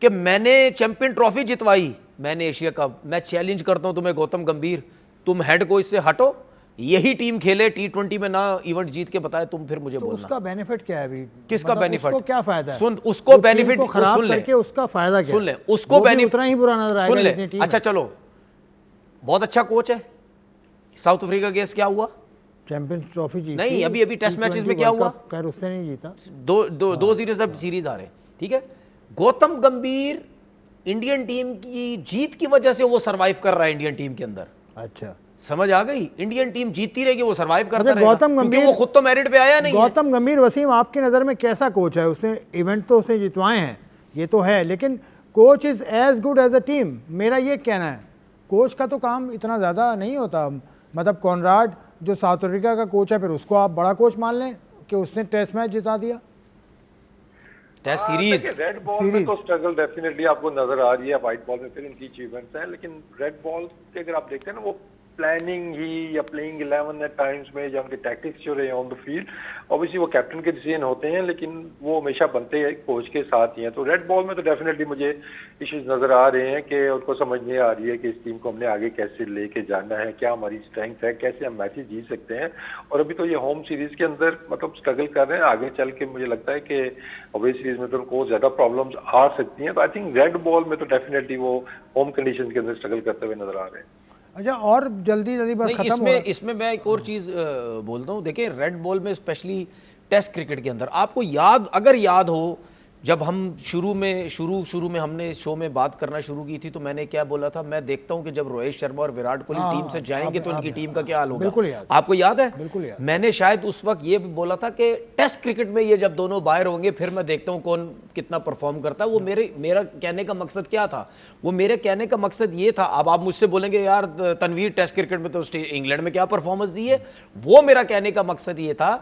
कि मैंने चैंपियन ट्रॉफी जितवाई, मैंने एशिया कप, मैं चैलेंज करता हूं तुम्हें गौतम गंभीर, तुम हेड कोच से हटो, यही टीम खेले T20 में ना इवेंट जीत के बताए, तुम फिर मुझे बोलना।
उसका बेनिफिट क्या है अभी?
किसका बेनिफिट?
उसको क्या फायदा है?
सुन, उसको बेनिफिट
सुन ले, उसका फायदा क्या?
सुन ले, उसको बेनिफिट
उतना ही बुरा नजर आएगा जितनी टीम।
अच्छा चलो, बहुत अच्छा कोच है। साउथ अफ्रीका केस क्या हुआ?
चैंपियंस ट्रॉफी जीती
नहीं, अभी टेस्ट मैचेस में क्या हुआ?
खैर उससे नहीं जीता,
दो सीरीज आ रहे, ठीक है। गौतम गंभीर इंडियन टीम की जीत की वजह से वो सरवाइव कर रहा है इंडियन टीम के अंदर।
अच्छा,
समझ आ गई? इंडियन टीम जीतती रहेगी, वो सरवाइव करता रहेगा,
गौतम गंभीर,
वो खुद तो मेरिट पे आया नहीं।
गौतम गंभीर वसीम आपकी नज़र में कैसा कोच है? उसने इवेंट तो उसने जितवाए हैं, ये तो है, लेकिन coach is as good as a team, मेरा ये कहना है। कोच का तो काम इतना ज़्यादा नहीं होता, मतलब कॉनराड जो साउथ अफ्रीका का कोच है, फिर उसको आप बड़ा कोच मान लें कि उसने टेस्ट मैच जिता दिया।
टेस्ट सीरीज,
रेड बॉल में तो स्ट्रगल डेफिनेटली आपको नजर आ रही है, व्हाइट बॉल में फिर उनकी अचीवमेंट्स हैं, लेकिन रेड बॉल के अगर आप देखते हैं ना, वो प्लानिंग ही या प्लेइंग 11 एट टाइम्स में, या उनके टैक्टिक्स जो रहे ऑन द फील्ड, ऑब्वियसली वो कैप्टन के डिसीजन होते हैं, लेकिन वो हमेशा बनते हैं कोच के साथ ही हैं। तो रेड बॉल में तो डेफिनेटली मुझे इश्यूज नजर आ रहे हैं कि उनको समझ नहीं आ रही है कि इस टीम को हमने आगे कैसे लेके जाना है, क्या हमारी स्ट्रेंथ है, कैसे हम मैचेस जीत सकते हैं। और अभी तो ये होम सीरीज के अंदर मतलब स्ट्रगल कर रहे हैं, आगे चल के मुझे लगता है कि अवे सीरीज में तो उनको ज्यादा प्रॉब्लम्स आ सकती हैं। तो आई थिंक रेड बॉल में तो डेफिनेटली वो होम कंडीशन के अंदर स्ट्रगल करते हुए नजर आ रहे हैं।
अच्छा, और जल्दी बस खत्म हो।
इसमें मैं एक और चीज बोलता हूँ। देखिए, रेड बॉल में स्पेशली टेस्ट क्रिकेट के अंदर आपको अगर याद हो, जब हम शुरू में हमने इस शो में बात करना शुरू की थी, तो मैंने क्या बोला था, मैं देखता हूं कि जब रोहित शर्मा और विराट कोहली टीम से जाएंगे तो इनकी टीम का क्या हाल होगा। आपको याद है?
बिल्कुल याद।
मैंने शायद उस वक्त ये बोला था कि टेस्ट क्रिकेट में ये जब दोनों बाहर होंगे, फिर मैं देखता हूं कौन कितना परफॉर्म करता है। वो मेरा कहने का मकसद क्या था? वो मेरे कहने का मकसद ये था, अब आप मुझसे बोलेंगे यार तनवीर टेस्ट क्रिकेट में तो इंग्लैंड में क्या परफॉर्मेंस दी है। वो मेरा कहने का मकसद ये था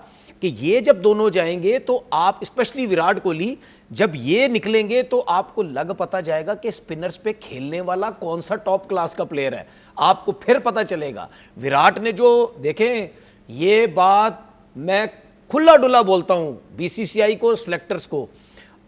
कि ये जब दोनों जाएंगे तो आप, स्पेशली विराट कोहली, जब ये निकलेंगे तो आपको पता जाएगा कि स्पिनर्स पे खेलने वाला कौन सा टॉप क्लास का प्लेयर है। आपको फिर पता चलेगा। विराट ने जो देखें, ये बात मैं खुला डुला बोलता हूं बीसीसीआई को, सिलेक्टर्स को,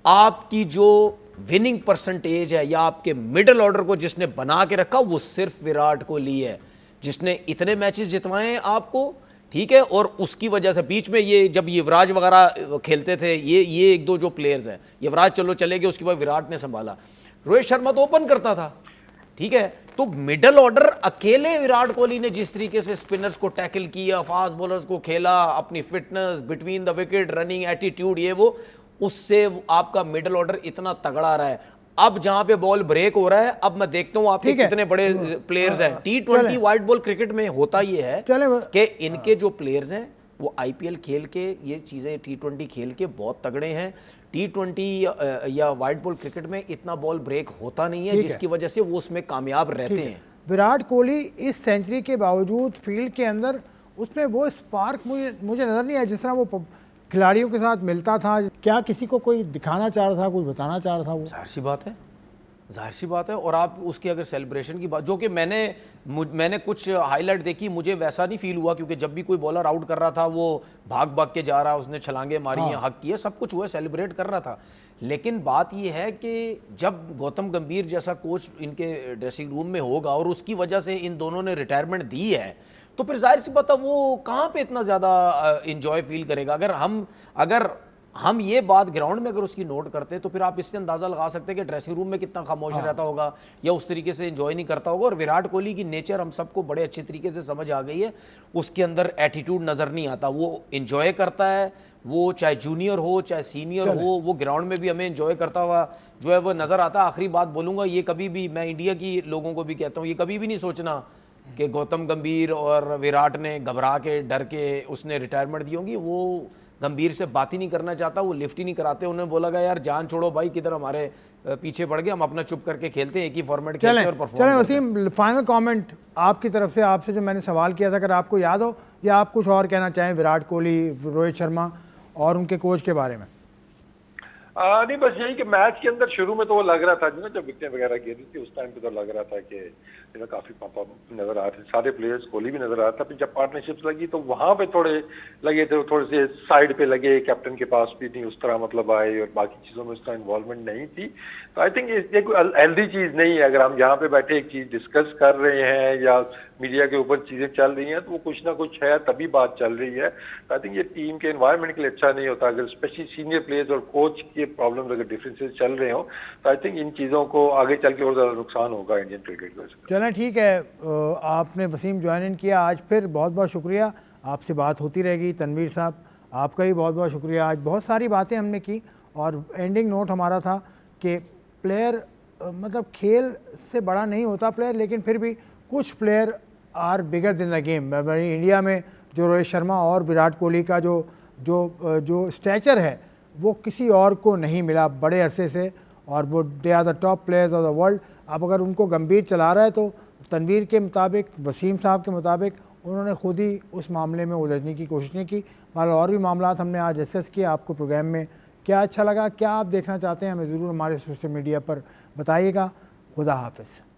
आपकी जो विनिंग परसेंटेज है या आपके मिडिल ऑर्डर को जिसने बना के रखा, वो सिर्फ विराट कोहली है, जिसने इतने मैचेस जितवाए हैं आपको, ठीक है। और उसकी वजह से बीच में ये जब युवराज वगैरह खेलते थे, ये एक दो जो प्लेयर्स हैं, युवराज चलो चले गए, उसके बाद विराट ने संभाला। रोहित शर्मा तो ओपन करता था, ठीक है। तो मिडल ऑर्डर अकेले विराट कोहली ने जिस तरीके से स्पिनर्स को टैकल किया, फास्ट बॉलर्स को खेला, अपनी fitness, between the wicket running attitude, ये वो, उससे आपका मिडल ऑर्डर इतना तगड़ा रहा है। अब जहां पे बॉल ब्रेक हो रहा है, अब मैं देखता हूं आपके कितने बड़े प्लेयर्स हैं। T20 वाइट बॉल क्रिकेट में होता ये है कि इनके जो प्लेयर्स हैं वो IPL खेल के ये चीजें T20 खेल के बहुत तगड़े हैं। T20 या वाइट बॉल क्रिकेट में इतना बॉल ब्रेक होता नहीं है, जिसकी वजह से वो उसमें कामयाब रहते हैं।
विराट कोहली इस सेंचुरी के बावजूद फील्ड के अंदर उसमें वो स्पार्क मुझे नजर नहीं आया जिस तरह वो खिलाड़ियों के साथ मिलता था। क्या किसी को कोई दिखाना चाह रहा था, कुछ बताना चाह रहा था? वो
जाहिर सी बात है। और आप उसकी अगर सेलिब्रेशन की बात, जो कि मैंने कुछ हाईलाइट देखी, मुझे वैसा नहीं फील हुआ, क्योंकि जब भी कोई बॉलर आउट कर रहा था वो भाग के जा रहा, उसने छलांगे मारी हैं, हक किए, सब कुछ हुआ, सेलिब्रेट कर रहा था। लेकिन बात यह है कि जब गौतम गंभीर जैसा कोच इनके ड्रेसिंग रूम में होगा और उसकी वजह से इन दोनों ने रिटायरमेंट दी है, तो फिर जाहिर सी बात है वो कहाँ पे इतना ज़्यादा इंजॉय फील करेगा। अगर हम ये बात ग्राउंड में अगर उसकी नोट करते तो फिर आप इससे अंदाजा लगा सकते हैं कि ड्रेसिंग रूम में कितना खामोश रहता होगा या उस तरीके से एंजॉय नहीं करता होगा। और विराट कोहली की नेचर हम सबको बड़े अच्छे तरीके से समझ आ गई है, उसके अंदर एटीट्यूड नज़र नहीं आता, वो एंजॉय करता है, वो चाहे जूनियर हो चाहे सीनियर हो, वो ग्राउंड में भी हमें एंजॉय करता हुआ जो है वो नज़र आता है। आखिरी बात बोलूँगा, ये कभी भी मैं इंडिया की लोगों को भी कहता हूँ, ये कभी भी नहीं सोचना कि गौतम गंभीर और विराट ने घबरा के डर के उसने रिटायरमेंट दी होगी। वो गंभीर से बात ही नहीं करना चाहता, वो लिफ्ट ही नहीं कराते। उन्होंने बोला गया यार जान छोड़ो भाई, किधर हमारे पीछे पड़ गए, हम अपना चुप करके खेलते हैं, एक ही फॉर्मेट खेलते हैं और परफॉर्म।
चलें वसीम, फाइनल कमेंट आपकी तरफ से, आपसे जो मैंने सवाल किया था, अगर आपको याद हो या आप कुछ और कहना चाहें विराट कोहली, रोहित शर्मा और उनके कोच के बारे में।
नहीं, बस यही कि मैच के अंदर शुरू में तो वो लग रहा था जब विकेटें वगैरह गिरी थी उस टाइम पे तो लग रहा था कि काफी पापा नजर आ रहे थे सारे प्लेयर्स, कोहली भी नजर आ रहा था। फिर जब पार्टनरशिप्स लगी तो वहां पे थोड़े लगे थे, थोड़े से साइड पे लगे, कैप्टन के पास भी नहीं उस तरह मतलब आए और बाकी चीजों में उसका इन्वॉल्वमेंट नहीं थी। तो आई थिंक ये कोई हेल्दी चीज नहीं है। अगर हम यहाँ पे बैठे एक चीज डिस्कस कर रहे हैं या मीडिया के ऊपर चीजें चल रही हैं तो वो कुछ ना कुछ है तभी बात चल रही है। आई थिंक ये टीम के एनवायरनमेंट के लिए अच्छा नहीं होता। अगर स्पेशली सीनियर प्लेयर्स और कोच के प्रॉब्लम अगर डिफरेंसेस चल रहे हो तो आई थिंक इन चीज़ों को आगे चल के और ज़्यादा नुकसान होगा इंडियन क्रिकेट को।
चलें ठीक है, आपने वसीम ज्वाइन इन किया आज, फिर बहुत बहुत शुक्रिया, आपसे बात होती रहेगी। तनवीर साहब आपका भी बहुत बहुत शुक्रिया, आज बहुत सारी बातें हमने की और एंडिंग नोट हमारा था कि प्लेयर मतलब खेल से बड़ा नहीं होता प्लेयर, लेकिन फिर भी कुछ प्लेयर आर बिगर दिन द गेम। इंडिया में जो रोहित शर्मा और विराट कोहली का जो जो जो स्टैचर है वो किसी और को नहीं मिला बड़े अरसे से, और वो they are the top players of the world. अब अगर उनको गंभीर चला रहा है तो तनवीर के मुताबिक, वसीम साहब के मुताबिक उन्होंने खुद ही उस मामले में उलझने की कोशिश नहीं की। मतलब और भी मामला हमने आज डिस्कस किया। आपको प्रोग्राम में क्या अच्छा लगा, क्या आप देखना चाहते हैं, हमें ज़रूर हमारे सोशल मीडिया पर बताइएगा। खुदा हाफिज़।